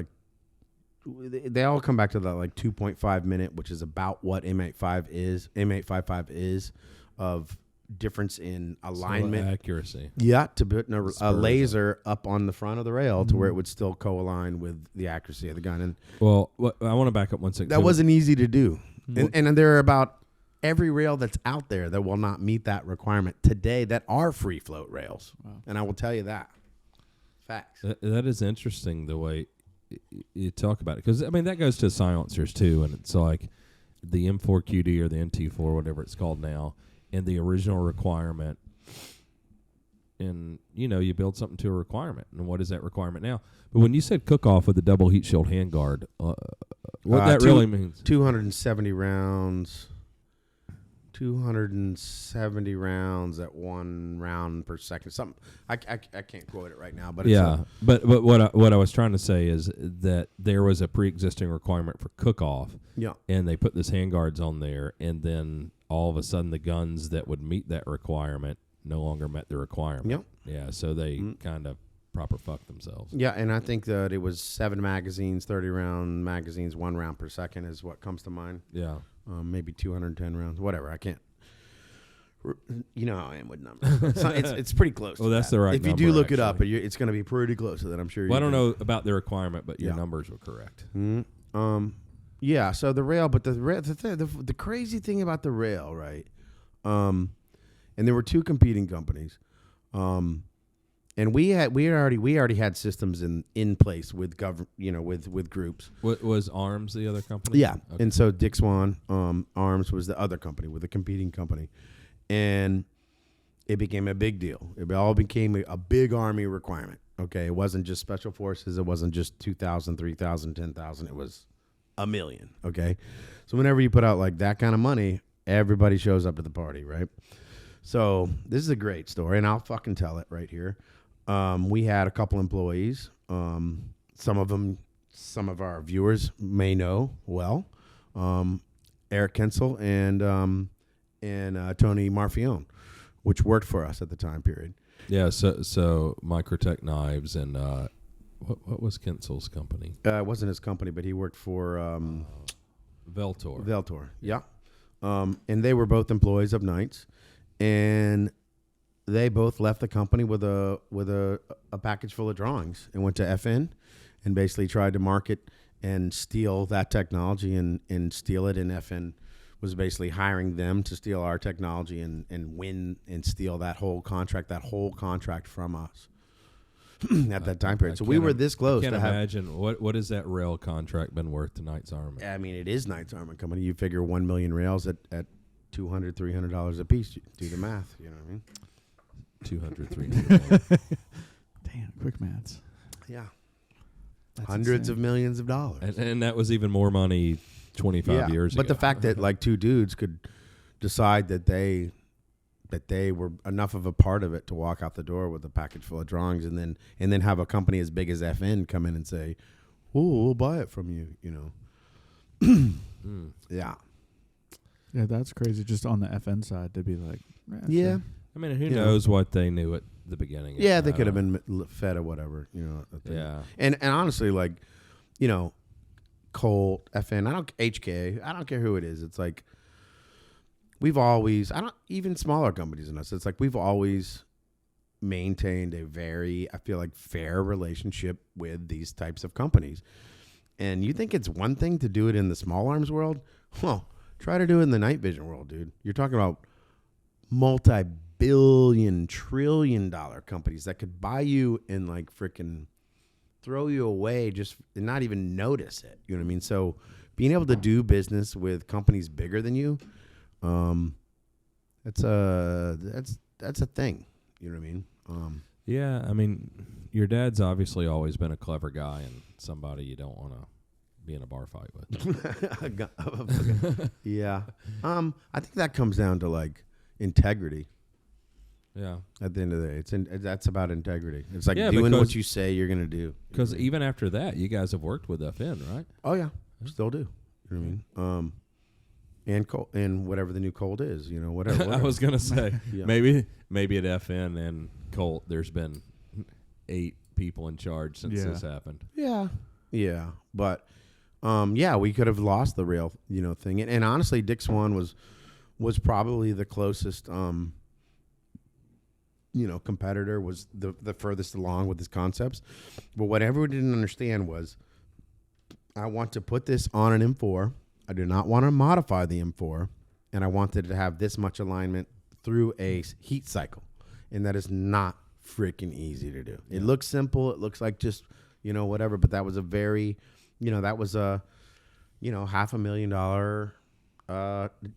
Speaker 4: they all come back to that 2.5 minute, which is about what M855 is of difference in alignment.
Speaker 3: So accuracy.
Speaker 4: Yeah, to put a laser up on the front of the rail to where it would still co-align with the accuracy of the gun. And
Speaker 3: Well, I want to back up 1 second.
Speaker 4: that wasn't easy to do. And there are about every rail that's out there that will not meet that requirement today that are free float rails. Wow. And I will tell you that. Facts.
Speaker 3: That is interesting the way you talk about it. Because, that goes to silencers, too. And it's like the M4QD or the NT4, whatever it's called now, and the original requirement. And, you build something to a requirement. And what is that requirement now? But when you said cook-off with the double heat shield handguard, what that really means?
Speaker 4: 270 rounds. 270 rounds at 1 round per second. Something I can't quote it right now, but
Speaker 3: but what I was trying to say is that there was a pre-existing requirement for cook-off.
Speaker 4: Yeah.
Speaker 3: And they put this handguards on there, and then all of a sudden the guns that would meet that requirement no longer met the requirement.
Speaker 4: Yep.
Speaker 3: Yeah, so they kind of proper fucked themselves.
Speaker 4: Yeah, and I think that it was 7 magazines, 30-round magazines, 1 round per second is what comes to mind.
Speaker 3: Yeah.
Speaker 4: Maybe 210 rounds, whatever. I can't. You know how I am with numbers. It's pretty close.
Speaker 3: Well,
Speaker 4: to
Speaker 3: that's
Speaker 4: that.
Speaker 3: the right
Speaker 4: If you
Speaker 3: number,
Speaker 4: do look it
Speaker 3: actually.
Speaker 4: up, it's going to be pretty close to that. I'm sure.
Speaker 3: Well, I don't know about the requirement, but your
Speaker 4: Yeah.
Speaker 3: numbers were correct.
Speaker 4: Yeah. So the rail, but the crazy thing about the rail, right? And there were 2 competing companies. And we already had systems in place with with groups.
Speaker 3: What was Arms the other company?
Speaker 4: Yeah,
Speaker 3: Okay.
Speaker 4: and so Dick Swan Arms was the other company, with a competing company, and it became a big deal. It all became a big Army requirement. Okay, it wasn't just Special Forces. It wasn't just 2,000, 3,000, 10,000. It was 1 million. Okay, so whenever you put out like that kind of money, everybody shows up to the party, right? So this is a great story, and I'll fucking tell it right here. We had a couple employees. Some of our viewers may know well. Eric Kensel and Tony Marfione, which worked for us at the time period.
Speaker 3: Yeah, so Microtech Knives and what was Kinsel's company?
Speaker 4: It wasn't his company, but he worked for
Speaker 3: Veltor.
Speaker 4: Veltor. Yeah. And they were both employees of Knights, and they both left the company with a package full of drawings and went to FN and basically tried to market and steal that technology and steal it. And FN was basically hiring them to steal our technology and win and steal that whole contract from us at that time period. So we were this close.
Speaker 3: I can't imagine what has that rail contract been worth to Knights Armament?
Speaker 4: I mean, it is Knights Armament Company. You figure 1 million rails at $200, $300 a piece. Do the math. You know what I mean?
Speaker 3: 200, 300.
Speaker 5: Damn, quick maths.
Speaker 4: Yeah.
Speaker 5: That's
Speaker 4: Hundreds
Speaker 5: insane.
Speaker 4: of millions of dollars.
Speaker 3: And that was even more money 25 years ago.
Speaker 4: But the fact that like two dudes could decide that they were enough of a part of it to walk out the door with a package full of drawings, and then have a company as big as FN come in and say, "Oh, we'll buy it from you," you know. Yeah.
Speaker 5: Yeah, that's crazy. Just on the FN side to be like,
Speaker 4: Yeah.
Speaker 5: sure.
Speaker 3: I mean, who
Speaker 4: You know.
Speaker 3: knows what they knew at the beginning?
Speaker 4: Yeah, they
Speaker 3: I
Speaker 4: could have
Speaker 3: don't
Speaker 4: been fed or whatever, you know.
Speaker 3: Yeah.
Speaker 4: And honestly, like, you know, Colt, FN, HK, I don't care who it is. It's like we've always, even smaller companies than us, it's like we've always maintained a very, I feel like, fair relationship with these types of companies. And you think it's one thing to do it in the small arms world? Well, try to do it in the night vision world, dude. You're talking about multi-billion, trillion-dollar companies that could buy you and like freaking throw you away just and not even notice it. You know what I mean? So being able to do business with companies bigger than you, that's a thing. You know what I mean?
Speaker 3: Yeah, I mean, your dad's obviously always been a clever guy and somebody you don't want to be in a bar fight with.
Speaker 4: Yeah. I think that comes down to like integrity.
Speaker 3: Yeah.
Speaker 4: At the end of the day, that's about integrity. It's like
Speaker 3: Yeah,
Speaker 4: doing
Speaker 3: because-
Speaker 4: what you say you're gonna do.
Speaker 3: Because even after that, you guys have worked with FN, right?
Speaker 4: Oh yeah, still do. You know what I mean? And Colt, and whatever the new Colt is, you know, whatever.
Speaker 3: I was gonna say
Speaker 4: Yeah.
Speaker 3: maybe at FN and Colt, there's been 8 people in charge since
Speaker 5: Yeah.
Speaker 3: this happened.
Speaker 4: Yeah, but yeah, we could have lost the rail, you know, thing. And honestly, Dick Swan was probably the closest, you know, competitor, was the furthest along with his concepts. But what everyone didn't understand was, I want to put this on an M4. I do not want to modify the M4, and I wanted to have this much alignment through a heat cycle, and that is not freaking easy to do. It looks simple. It looks like just, you know, whatever, but that was a very, you know, that was a, you know, $500,000,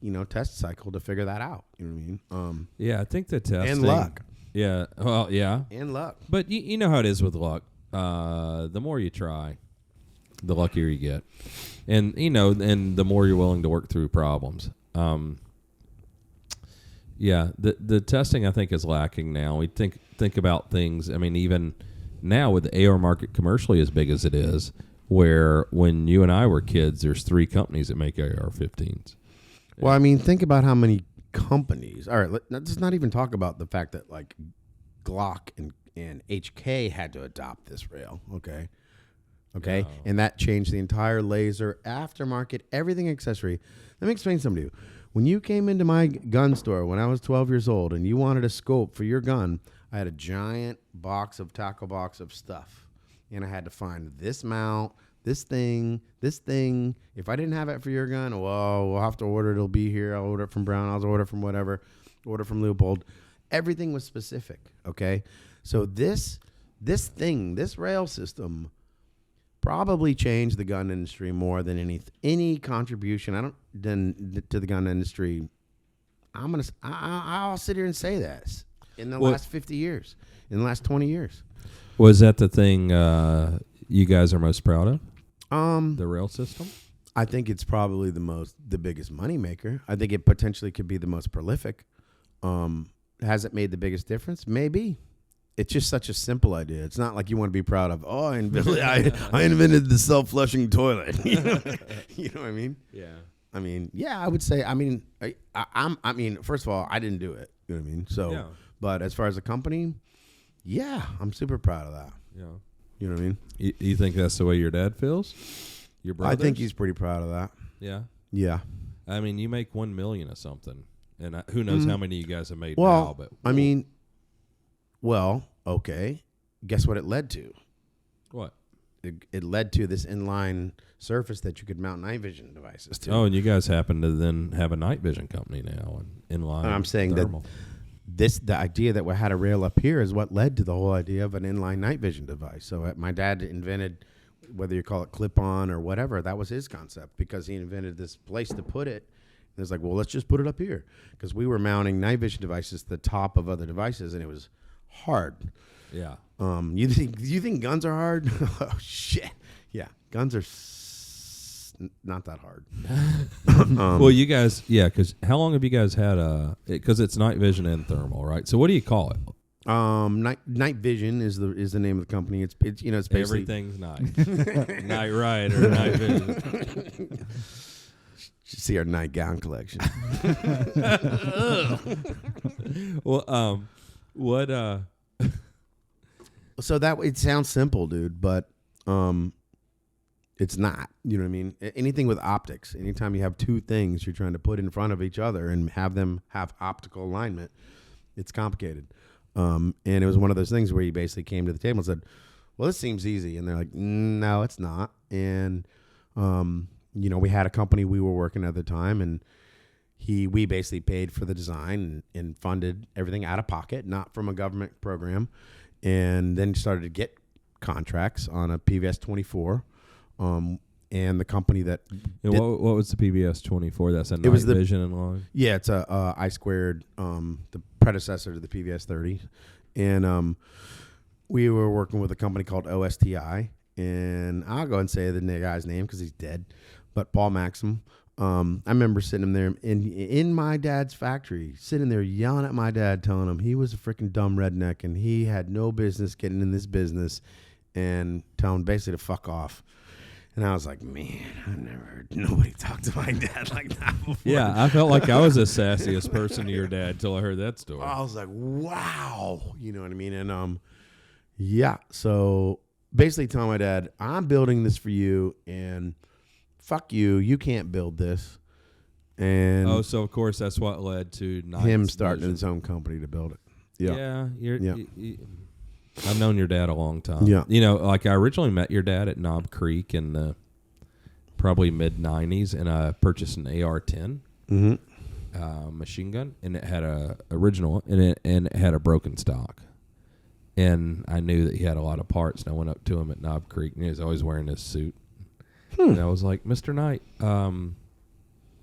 Speaker 4: you know, test cycle to figure that out. You know what I mean?
Speaker 3: Yeah, I think the testing
Speaker 4: And luck.
Speaker 3: Yeah, well, yeah,
Speaker 4: And luck.
Speaker 3: but you know how it is with luck. The more you try, the luckier you get, and you know, and the more you're willing to work through problems. Yeah, the testing I think is lacking now. We think about things. I mean, even now with the AR market commercially as big as it is, where when you and I were kids, there's 3 companies that make AR-15s.
Speaker 4: Well, I mean, think about how many companies. All right, let's not even talk about the fact that like Glock and HK had to adopt this rail. Okay.
Speaker 3: Yeah.
Speaker 4: And that changed the entire laser, aftermarket, everything accessory. Let me explain something to you. When you came into my gun store when I was 12 years old and you wanted a scope for your gun, I had a giant tackle box of stuff. And I had to find this mount, this thing. If I didn't have it for your gun, well, we'll have to order it. It'll be here. I'll order it from Brown. I'll order it from whatever. Order from Leopold. Everything was specific, okay? So this rail system probably changed the gun industry more than any contribution to the gun industry. I'll sit here and say this in the last 50 years, in the last 20 years.
Speaker 3: Was that the thing you guys are most proud of? The rail system?
Speaker 4: I think it's probably the biggest moneymaker. I think it potentially could be the most prolific. Has it made the biggest difference? Maybe. It's just such a simple idea. It's not like you want to be proud of, I invented the self-flushing toilet. You know what I mean?
Speaker 3: Yeah.
Speaker 4: I mean, yeah, I would say, first of all, I didn't do it. You know what I mean? So,
Speaker 3: Yeah.
Speaker 4: But as far as a company, yeah, I'm super proud of that.
Speaker 3: Yeah.
Speaker 4: You know what I mean?
Speaker 3: You think that's the way your dad feels? Your brother?
Speaker 4: I think he's pretty proud of that.
Speaker 3: Yeah.
Speaker 4: Yeah.
Speaker 3: I mean, you make $1 million or something, and who knows how many you guys have made
Speaker 4: Well,
Speaker 3: now? But
Speaker 4: okay. Guess what it led to?
Speaker 3: what?
Speaker 4: It led to this inline surface that you could mount night vision devices to.
Speaker 3: Oh, and you guys happen to then have a night vision company now, and inline.
Speaker 4: And I'm saying
Speaker 3: thermal.
Speaker 4: the idea that we had a rail up here is what led to the whole idea of an inline night vision device. So my dad invented, whether you call it clip-on or whatever, that was his concept because he invented this place to put it. And it's like, well, let's just put it up here because we were mounting night vision devices to the top of other devices, and it was hard.
Speaker 3: Yeah.
Speaker 4: You think guns are hard? Oh shit! Yeah, guns are not that hard.
Speaker 3: Well, you guys, because how long have you guys had because it's night vision and thermal, right? So what do you call it?
Speaker 4: Night vision is the name of the company. It's basically
Speaker 3: Everything's night. Night ride or night vision.
Speaker 4: Should see our nightgown collection.
Speaker 3: Well, what?
Speaker 4: So that it sounds simple, dude, but it's not. You know what I mean? Anything with optics, anytime you have two things you're trying to put in front of each other and have them have optical alignment, it's complicated. And it was one of those things where he basically came to the table and said, well, this seems easy. And they're like, no, it's not. And, we had a company we were working at the time, and we basically paid for the design and funded everything out of pocket, not from a government program. And then started to get contracts on a PVS 24. And the company that
Speaker 3: what was the PBS 24? That's a night vision and long.
Speaker 4: Yeah, it's a I squared, the predecessor to the PVS 30, and we were working with a company called OSTI, and I'll go and say the guy's name because he's dead, but Paul Maxim. I remember sitting there in my dad's factory, sitting there yelling at my dad, telling him he was a freaking dumb redneck and he had no business getting in this business, and telling him basically to fuck off. And I was like, man, I never heard nobody talk to my dad like that before.
Speaker 3: Yeah, I felt like I was the sassiest person to your dad until I heard that story.
Speaker 4: I was like, wow. You know what I mean? And yeah, so basically telling my dad, I'm building this for you, and fuck you, you can't build this. And
Speaker 3: so of course that's what led to
Speaker 4: him starting his own company to build it.
Speaker 3: Yeah. I've known your dad a long time.
Speaker 4: Yeah.
Speaker 3: Like I originally met your dad at Knob Creek in the probably mid-90s, and I purchased an AR-10 machine gun, and it had a original, and it had a broken stock. And I knew that he had a lot of parts, and I went up to him at Knob Creek, and he was always wearing his suit. And I was like, Mr. Knight,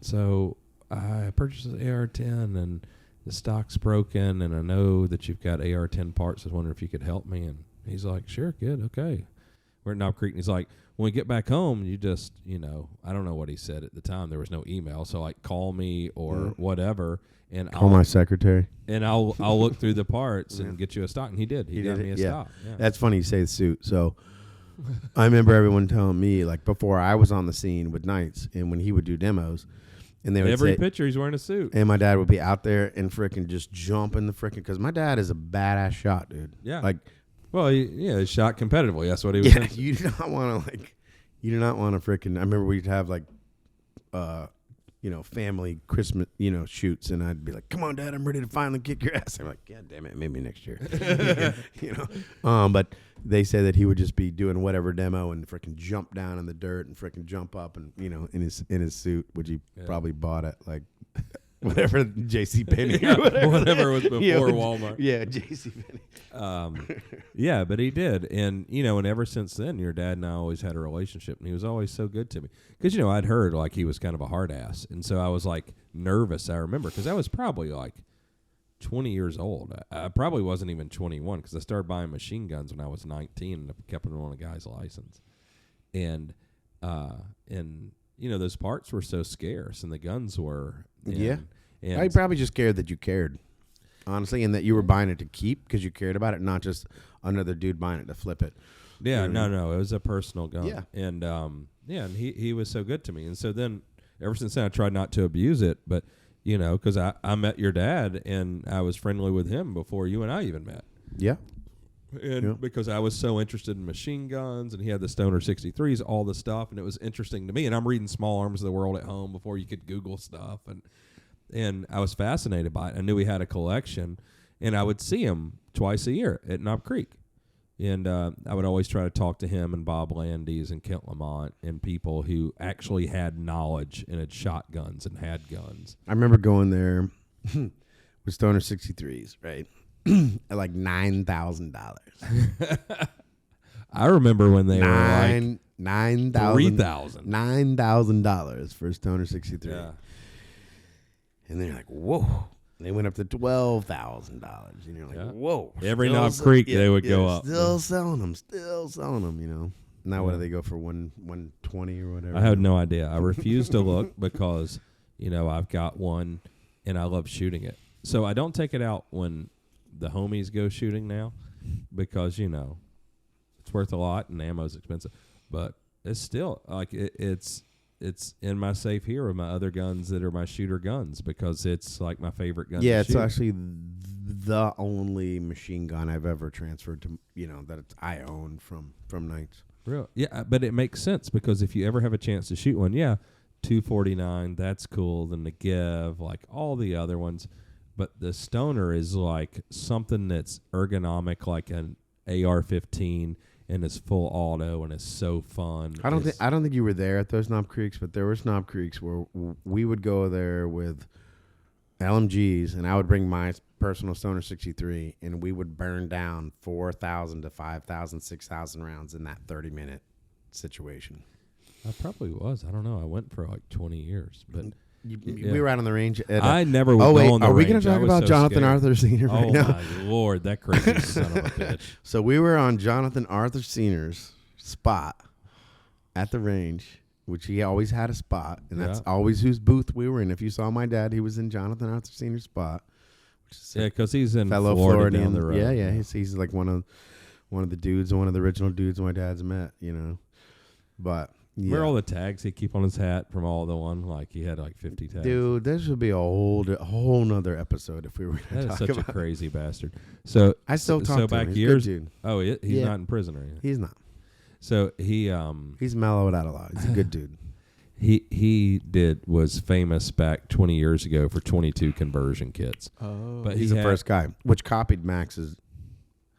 Speaker 3: so I purchased an AR-10, and the stock's broken, and I know that you've got AR-10 parts. I was wondering if you could help me. And he's like, sure, good, okay. We're at Knob Creek, and he's like, when we get back home, you just, I don't know what he said at the time. There was no email, so like call me or whatever, and
Speaker 4: call my secretary,
Speaker 3: and I'll look through the parts and get you a stock. And he did. He got me a stock. Yeah.
Speaker 4: That's funny you say the suit. So I remember everyone telling me, like, before I was on the scene with Knights, and when he would do demos, and they would
Speaker 3: every
Speaker 4: say,
Speaker 3: picture he's wearing a suit,
Speaker 4: and my dad would be out there and frickin' just jumping the frickin', because my dad is a badass shot, dude.
Speaker 3: Yeah.
Speaker 4: Like,
Speaker 3: well, he shot competitively. That's what he was saying.
Speaker 4: You do not want to frickin', I remember we'd have like, family Christmas, shoots, and I'd be like, come on, Dad, I'm ready to finally kick your ass. I'm like, God damn it, maybe next year. But they say that he would just be doing whatever demo and frickin' jump down in the dirt and frickin' jump up and, in his suit, which he probably bought at like whatever J.C. Penney
Speaker 3: Yeah,
Speaker 4: or whatever.
Speaker 3: whatever was before
Speaker 4: Yeah,
Speaker 3: Walmart.
Speaker 4: Yeah, J.C. Penney.
Speaker 3: Yeah, but he did. And, and ever since then, your dad and I always had a relationship, and he was always so good to me. Because, I'd heard, like, he was kind of a hard ass. And so I was, like, nervous, I remember, because I was probably, like, 20 years old. I probably wasn't even 21 because I started buying machine guns when I was 19 and I kept it on a guy's license. And those parts were so scarce and the guns were. And
Speaker 4: I'm probably just scared that you cared, honestly, and that you were buying it to keep because you cared about it, not just another dude buying it to flip it.
Speaker 3: Yeah, no, it was a personal gun.
Speaker 4: Yeah.
Speaker 3: And, and he was so good to me. And so then ever since then I tried not to abuse it, but because I met your dad and I was friendly with him before you and I even met.
Speaker 4: Yeah.
Speaker 3: And because I was so interested in machine guns and he had the Stoner 63s, all the stuff, and it was interesting to me. And I'm reading Small Arms of the World at home before you could Google stuff. And I was fascinated by it. I knew he had a collection, and I would see him twice a year at Knob Creek. And I would always try to talk to him and Bob Landis and Kent Lamont and people who actually had knowledge and had shot guns and had guns.
Speaker 4: I remember going there with Stoner 63s, right? At like $9,000.
Speaker 3: I remember when they were like
Speaker 4: $9,000 $9,000 for a Stoner 63.
Speaker 3: Yeah.
Speaker 4: And they're like, whoa. And they went up to $12,000. And you're like, whoa.
Speaker 3: Every Knob Creek they would go up.
Speaker 4: Still selling them. Now what do they go for, 120 or whatever?
Speaker 3: I had no idea. I refused to look because, I've got one and I love shooting it. So I don't take it out when the homies go shooting now because, it's worth a lot and ammo's expensive. But it's still like it's in my safe here with my other guns that are my shooter guns because it's like my favorite gun.
Speaker 4: Yeah,
Speaker 3: to
Speaker 4: it's
Speaker 3: shoot.
Speaker 4: actually the only machine gun I've ever transferred to, that I own from Knights.
Speaker 3: Real. Yeah, but it makes sense because if you ever have a chance to shoot one, 249, that's cool. Then the Give, like all the other ones. But the Stoner is like something that's ergonomic, like an AR-15, and it's full auto, and it's so fun.
Speaker 4: I don't think you were there at those Knob Creeks, but there was Knob Creeks where we would go there with LMGs, and I would bring my personal Stoner 63, and we would burn down 4,000 to 5,000, 6,000 rounds in that 30-minute situation.
Speaker 3: I probably was. I don't know. I went for like 20 years, but
Speaker 4: We were out on the range.
Speaker 3: I never would go on the
Speaker 4: are we
Speaker 3: range.
Speaker 4: going to talk
Speaker 3: I was
Speaker 4: about
Speaker 3: so
Speaker 4: Jonathan
Speaker 3: scared.
Speaker 4: Arthur Sr. right
Speaker 3: Oh
Speaker 4: now?
Speaker 3: my Lord, that crazy son of a bitch.
Speaker 4: So we were on Jonathan Arthur Sr.'s spot at the range, which he always had a spot, and that's always whose booth we were in. If you saw my dad, he was in Jonathan Arthur Sr.'s spot. Which is
Speaker 3: Yeah, because he's in
Speaker 4: fellow
Speaker 3: Florida
Speaker 4: Floridian.
Speaker 3: down the road.
Speaker 4: Yeah. He's like one of the dudes, one of the original dudes my dad's met. But yeah.
Speaker 3: Remember all the tags he'd keep on his hat from all the one? Like he had like 50 tags.
Speaker 4: Dude, this would be a whole nother episode if we were going
Speaker 3: That
Speaker 4: to
Speaker 3: is
Speaker 4: talk
Speaker 3: such
Speaker 4: about
Speaker 3: a crazy bastard. So
Speaker 4: I still talk to
Speaker 3: back
Speaker 4: him. He's a
Speaker 3: years.
Speaker 4: good dude.
Speaker 3: Oh, he's
Speaker 4: Yeah.
Speaker 3: not in prison or anything.
Speaker 4: He's not.
Speaker 3: So he
Speaker 4: He's mellowed out a lot. He's a good dude.
Speaker 3: he was famous back 20 years ago for 22 conversion kits.
Speaker 5: Oh.
Speaker 3: But
Speaker 4: He's the first guy, which copied Max's.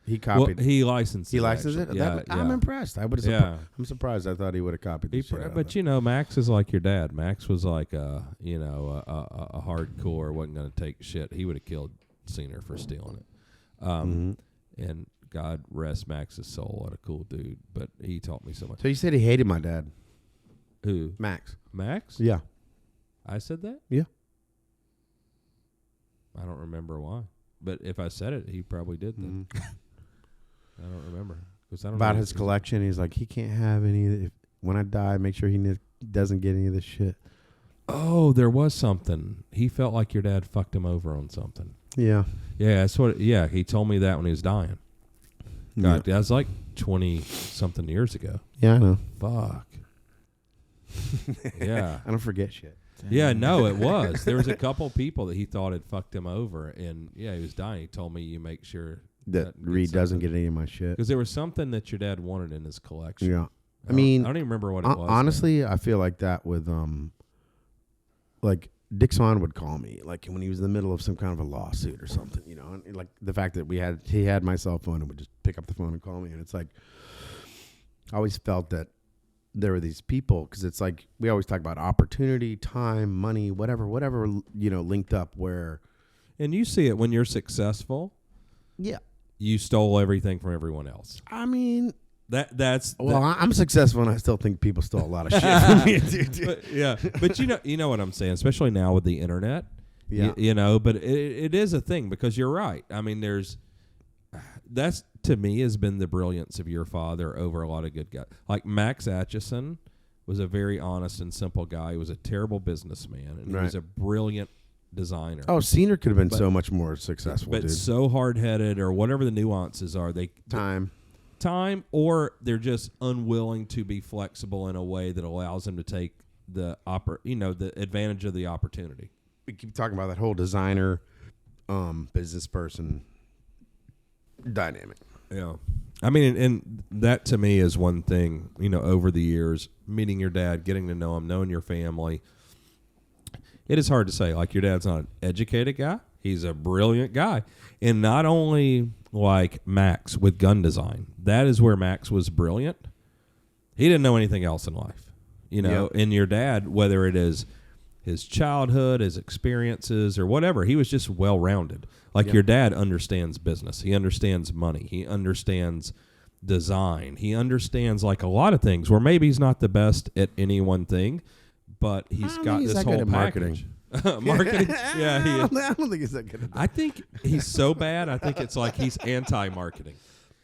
Speaker 4: He copied.
Speaker 3: Well, he licensed.
Speaker 4: He
Speaker 3: it,
Speaker 4: licensed
Speaker 3: actually.
Speaker 4: it. I'm impressed. I would have.
Speaker 3: Yeah.
Speaker 4: I'm surprised. I thought he would have copied the shit out of
Speaker 3: But
Speaker 4: it.
Speaker 3: Max is like your dad. Max was like a hardcore, wasn't going to take shit. He would have killed Stoner for stealing it. And God rest Max's soul. What a cool dude. But he taught me so much.
Speaker 4: So you said he hated my dad,
Speaker 3: Who?
Speaker 4: Max.
Speaker 3: Max?
Speaker 4: Yeah.
Speaker 3: I said that?
Speaker 4: Yeah.
Speaker 3: I don't remember why. But if I said it, he probably did then. I don't remember. 'Cause I don't
Speaker 4: About
Speaker 3: know
Speaker 4: his collection, he's like, he can't have any. When I die, make sure he doesn't get any of this shit.
Speaker 3: Oh, there was something. He felt like your dad fucked him over on something.
Speaker 4: Yeah.
Speaker 3: Yeah, that's what. Yeah, he told me that when he was dying. God, that was like 20-something years ago.
Speaker 4: Yeah, I know.
Speaker 3: Fuck. Yeah.
Speaker 4: I don't forget shit.
Speaker 3: Yeah, no, it was. There was a couple people that he thought had fucked him over, and yeah, he was dying. He told me you make sure
Speaker 4: That Reed doesn't get any of my shit.
Speaker 3: because there was something that your dad wanted in his collection.
Speaker 4: Yeah.
Speaker 3: I mean, I don't even remember what it was.
Speaker 4: Honestly, I feel like that with like Dick Swan would call me like when he was in the middle of some kind of a lawsuit or something, and like the fact that he had my cell phone and would just pick up the phone and call me, and it's like I always felt that there were these people, because it's like we always talk about opportunity, time, money, whatever, linked up where.
Speaker 3: And you see it when you're successful.
Speaker 4: Yeah.
Speaker 3: You stole everything from everyone else.
Speaker 4: I mean,
Speaker 3: that's
Speaker 4: I'm successful, and I still think people stole a lot of shit from me, dude.
Speaker 3: But you know what I'm saying, especially now with the internet.
Speaker 4: Yeah.
Speaker 3: You know, but it is a thing, because you're right. I mean, that's to me has been the brilliance of your father over a lot of good guys. Like Max Atchison was a very honest and simple guy. He was a terrible businessman, and he was a brilliant designer.
Speaker 4: Oh, Stoner could have been so much more successful,
Speaker 3: but
Speaker 4: dude.
Speaker 3: so hard-headed, or whatever the nuances are, time, or they're just unwilling to be flexible in a way that allows them to take the advantage of the opportunity.
Speaker 4: We keep talking about that whole designer, business person dynamic.
Speaker 3: Yeah. I mean, and that to me is one thing, over the years, meeting your dad, getting to know him, knowing your family. It is hard to say, like, your dad's not an educated guy. He's a brilliant guy. And not only like Max with gun design, that is where Max was brilliant. He didn't know anything else in life, And your dad, whether it is his childhood, his experiences, or whatever, he was just well-rounded. Like your dad understands business. He understands money. He understands design. He understands like a lot of things where maybe he's not the best at any one thing, but he's got this whole package. Marketing? Yeah, he is.
Speaker 4: I don't think he's that good at that.
Speaker 3: I think he's so bad, I think it's like he's anti-marketing.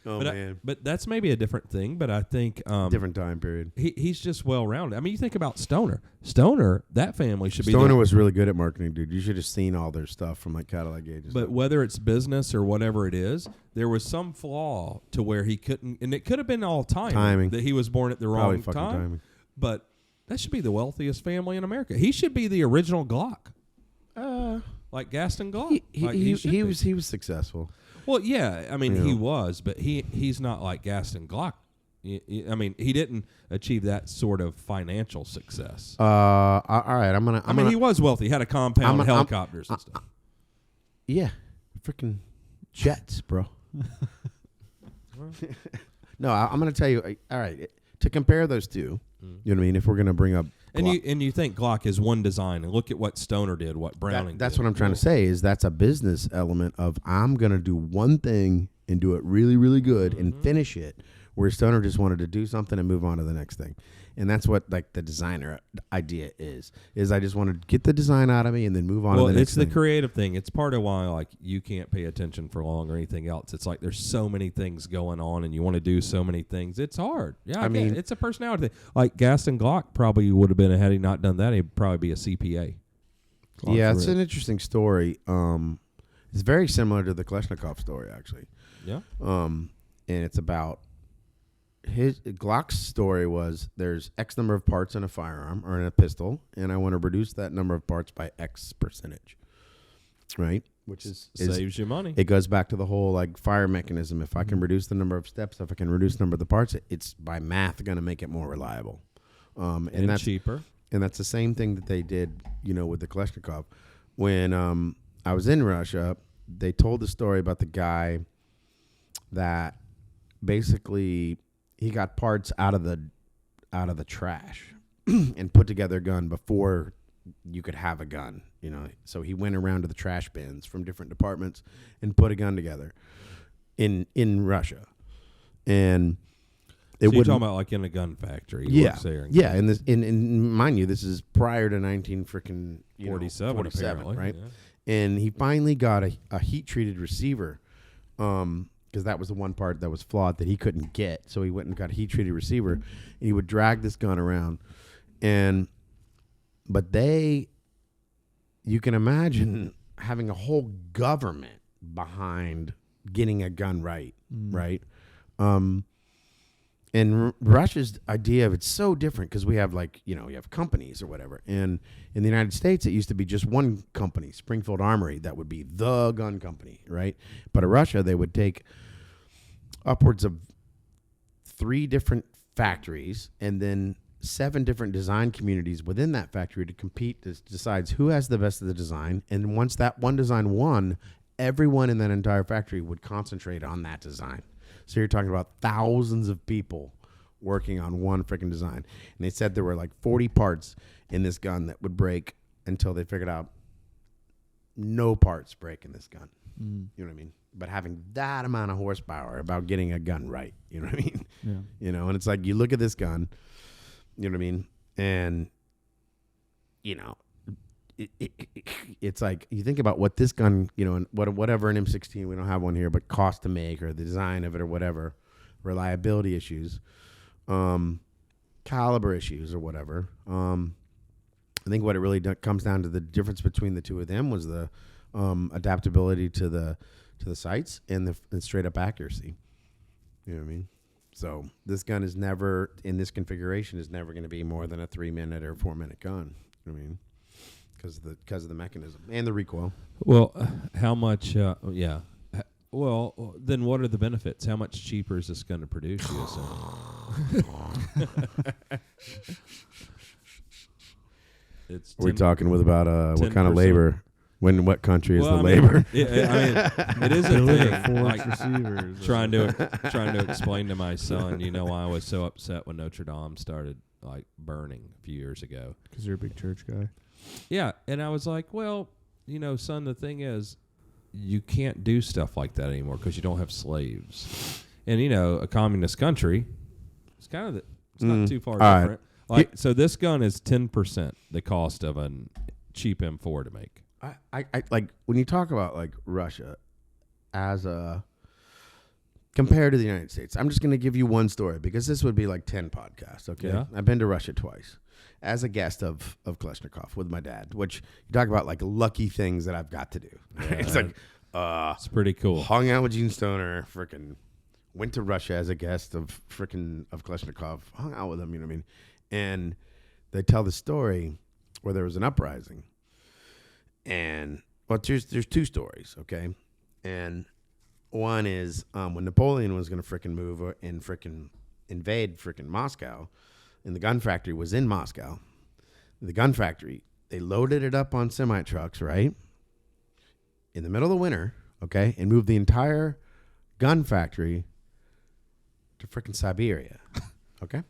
Speaker 4: Oh, man.
Speaker 3: But that's maybe a different thing, but I think...
Speaker 4: different time period.
Speaker 3: He's just well-rounded. I mean, you think about Stoner. Stoner, that family should be...
Speaker 4: Stoner was really good at marketing, dude. You should have seen all their stuff from like Cadillac Gauges.
Speaker 3: But whether it's business or whatever it is, there was some flaw to where he couldn't... And it could have been all timing. That he was born at the wrong time. Timing. But that should be the wealthiest family in America. He should be the original Glock. Like Gaston Glock.
Speaker 4: He was successful.
Speaker 3: Well, yeah, I mean, he was, but he's not like Gaston Glock. I mean, he didn't achieve that sort of financial success.
Speaker 4: All right,
Speaker 3: he was wealthy. He had a compound, helicopters and stuff.
Speaker 4: Yeah, freaking jets, bro. No, I'm gonna tell you. All right, to compare those two, you know what I mean. If we're gonna bring up.
Speaker 3: And you think Glock is one design, and look at what Stoner did, what Browning did.
Speaker 4: That's what I'm trying to say, is that's a business element of I'm going to do one thing and do it really, really good and finish it, where Stoner just wanted to do something and move on to the next thing. And that's what like the designer idea is I just want to get the design out of me and then move on to the next thing.
Speaker 3: Well, it's the creative thing. It's part of why like you can't pay attention for long or anything else. It's like there's so many things going on and you want to do so many things. It's hard. Yeah, I mean, it's a personality thing. Like Gaston Glock probably would have been, had he not done that, he'd probably be a CPA.
Speaker 4: Yeah, it's an interesting story. It's very similar to the Kalashnikov story, actually.
Speaker 3: Yeah.
Speaker 4: And it's about Glock's story was there's X number of parts in a firearm or in a pistol, and I want to reduce that number of parts by X percentage, right? Which
Speaker 3: saves you money.
Speaker 4: It goes back to the whole like fire mechanism. If I can reduce the number of steps, if I can reduce the number of the parts, it's by math going to make it more reliable, and that's
Speaker 3: cheaper.
Speaker 4: And that's the same thing that they did, with the Kalashnikov. When I was in Russia, they told the story about the guy that basically he got parts out of the trash and put together a gun before you could have a gun, So he went around to the trash bins from different departments and put a gun together in Russia. And
Speaker 3: you're talking about like in a gun factory.
Speaker 4: Yeah. And mind you, this is prior to
Speaker 3: 47, apparently,
Speaker 4: right?
Speaker 3: Yeah.
Speaker 4: And he finally got a heat treated receiver, because that was the one part that was flawed that he couldn't get. So he went and got a heat treated receiver, and he would drag this gun around, but you can imagine having a whole government behind getting a gun right, right? And Russia's idea of it's so different because we have you have companies or whatever. And in the United States, it used to be just one company, Springfield Armory, that would be the gun company, right? But in Russia, they would take upwards of 3 different factories and then 7 different design communities within that factory to compete. That decides who has the best of the design. And once that one design won, everyone in that entire factory would concentrate on that design. So you're talking about thousands of people working on one freaking design. And they said there were like 40 parts in this gun that would break until they figured out no parts break in this gun. You know what I mean? But having that amount of horsepower about getting a gun right, you know what I mean?
Speaker 5: Yeah.
Speaker 4: You know, and it's like you look at this gun, you know what I mean? And, you know, it's like you think about what this gun, you know, and whatever an M16, we don't have one here, but cost to make or the design of it or whatever, reliability issues, caliber issues or whatever. I think what it really comes down to the difference between the two of them was the adaptability to the sights and the straight up accuracy. You know what I mean? So this gun is never in this configuration is never going to be more than a 3-minute or 4-minute gun. You know what I mean? Because of the mechanism and the recoil.
Speaker 3: Well, how much? Yeah. Well, then what are the benefits? How much cheaper is this going to produce? You assume? It's
Speaker 4: Are we talking with about what kind of
Speaker 3: 10%.
Speaker 4: labor? What country is the
Speaker 3: I mean,
Speaker 4: labor?
Speaker 3: it is a thing. Like,
Speaker 5: Receivers.
Speaker 3: trying to explain to my son, you know, why I was so upset when Notre Dame started like burning a few years ago.
Speaker 5: Because you're a big church guy.
Speaker 3: Yeah, and I was like, well, you know, son, the thing is, you can't do stuff like that anymore because you don't have slaves. And you know, a communist country, it's kind of it's not too far different.
Speaker 4: Right.
Speaker 3: Like, so this gun is 10% the cost of a cheap M4 to make.
Speaker 4: I like when you talk about like Russia as a compared to the United States. I'm just going to give you one story because this would be like 10 podcasts. Okay,
Speaker 3: Yeah.
Speaker 4: I've been to Russia twice as a guest of Kalashnikov with my dad. Which you talk about like lucky things that I've got to do. It's like
Speaker 3: It's pretty cool.
Speaker 4: hung out with Eugene Stoner, freaking went to Russia as a guest of Kalashnikov, hung out with him. You know what I mean? And they tell the story where there was an uprising. And well, there's two stories, okay? And one is when Napoleon was going to frickin' move and frickin' invade frickin' Moscow, and the gun factory was in Moscow. The gun factory, they loaded it up on semi-trucks, right? In the middle of the winter, okay? And moved the entire gun factory to frickin' Siberia, okay?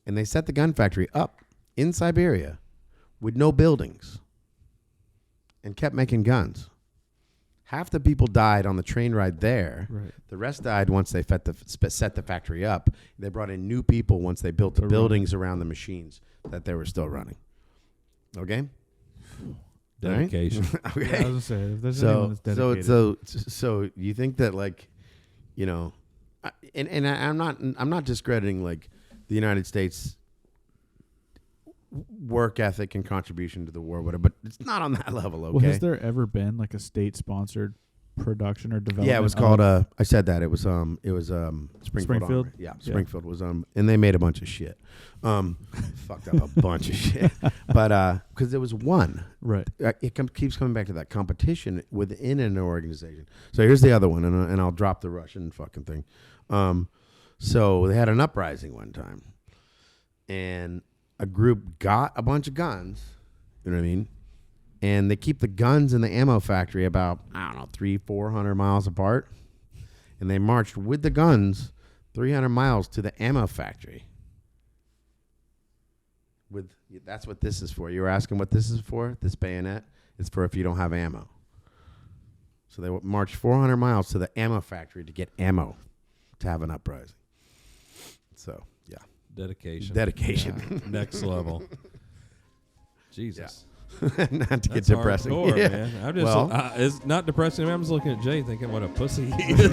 Speaker 4: And they set the gun factory up in Siberia with no buildings and kept making guns. Half the people died on the train ride there.
Speaker 5: Right.
Speaker 4: The rest died once they set the factory up. They brought in new people once they built the buildings around the machines that they were still running. Okay?
Speaker 3: Dedication.
Speaker 4: Okay.
Speaker 5: Yeah, I was gonna say if there's anyone that's dedicated.
Speaker 4: So you think that like, you know, I'm not discrediting like the United States work ethic and contribution to the war, whatever, but it's not on that level. Okay.
Speaker 5: Well, has there ever been like a state-sponsored production or development?
Speaker 4: Yeah, it was called. I said that it was Springfield.
Speaker 5: Springfield?
Speaker 4: Armory. Yeah, Springfield was and they made a bunch of shit. Fucked up a bunch of shit, but because there was one.
Speaker 5: Right.
Speaker 4: It keeps coming back to that competition within an organization. So here's the other one, and I'll drop the Russian fucking thing. So they had an uprising one time, and a group got a bunch of guns. You know what I mean? And they keep the guns in the ammo factory about, I don't know, 300-400 miles apart. And they marched with the guns 300 miles to the ammo factory. That's what this is for. You were asking what this is for? This bayonet? It's for if you don't have ammo. So they marched 400 miles to the ammo factory to get ammo to have an uprising. So, yeah.
Speaker 3: Dedication.
Speaker 4: Dedication.
Speaker 3: Yeah. Next level. Jesus.
Speaker 4: Not to get
Speaker 3: That's
Speaker 4: depressing.
Speaker 3: hardcore,
Speaker 4: Yeah.
Speaker 3: man. I'm just,
Speaker 4: Well-
Speaker 3: it's not depressing. I'm just looking at Jay thinking what a pussy he is.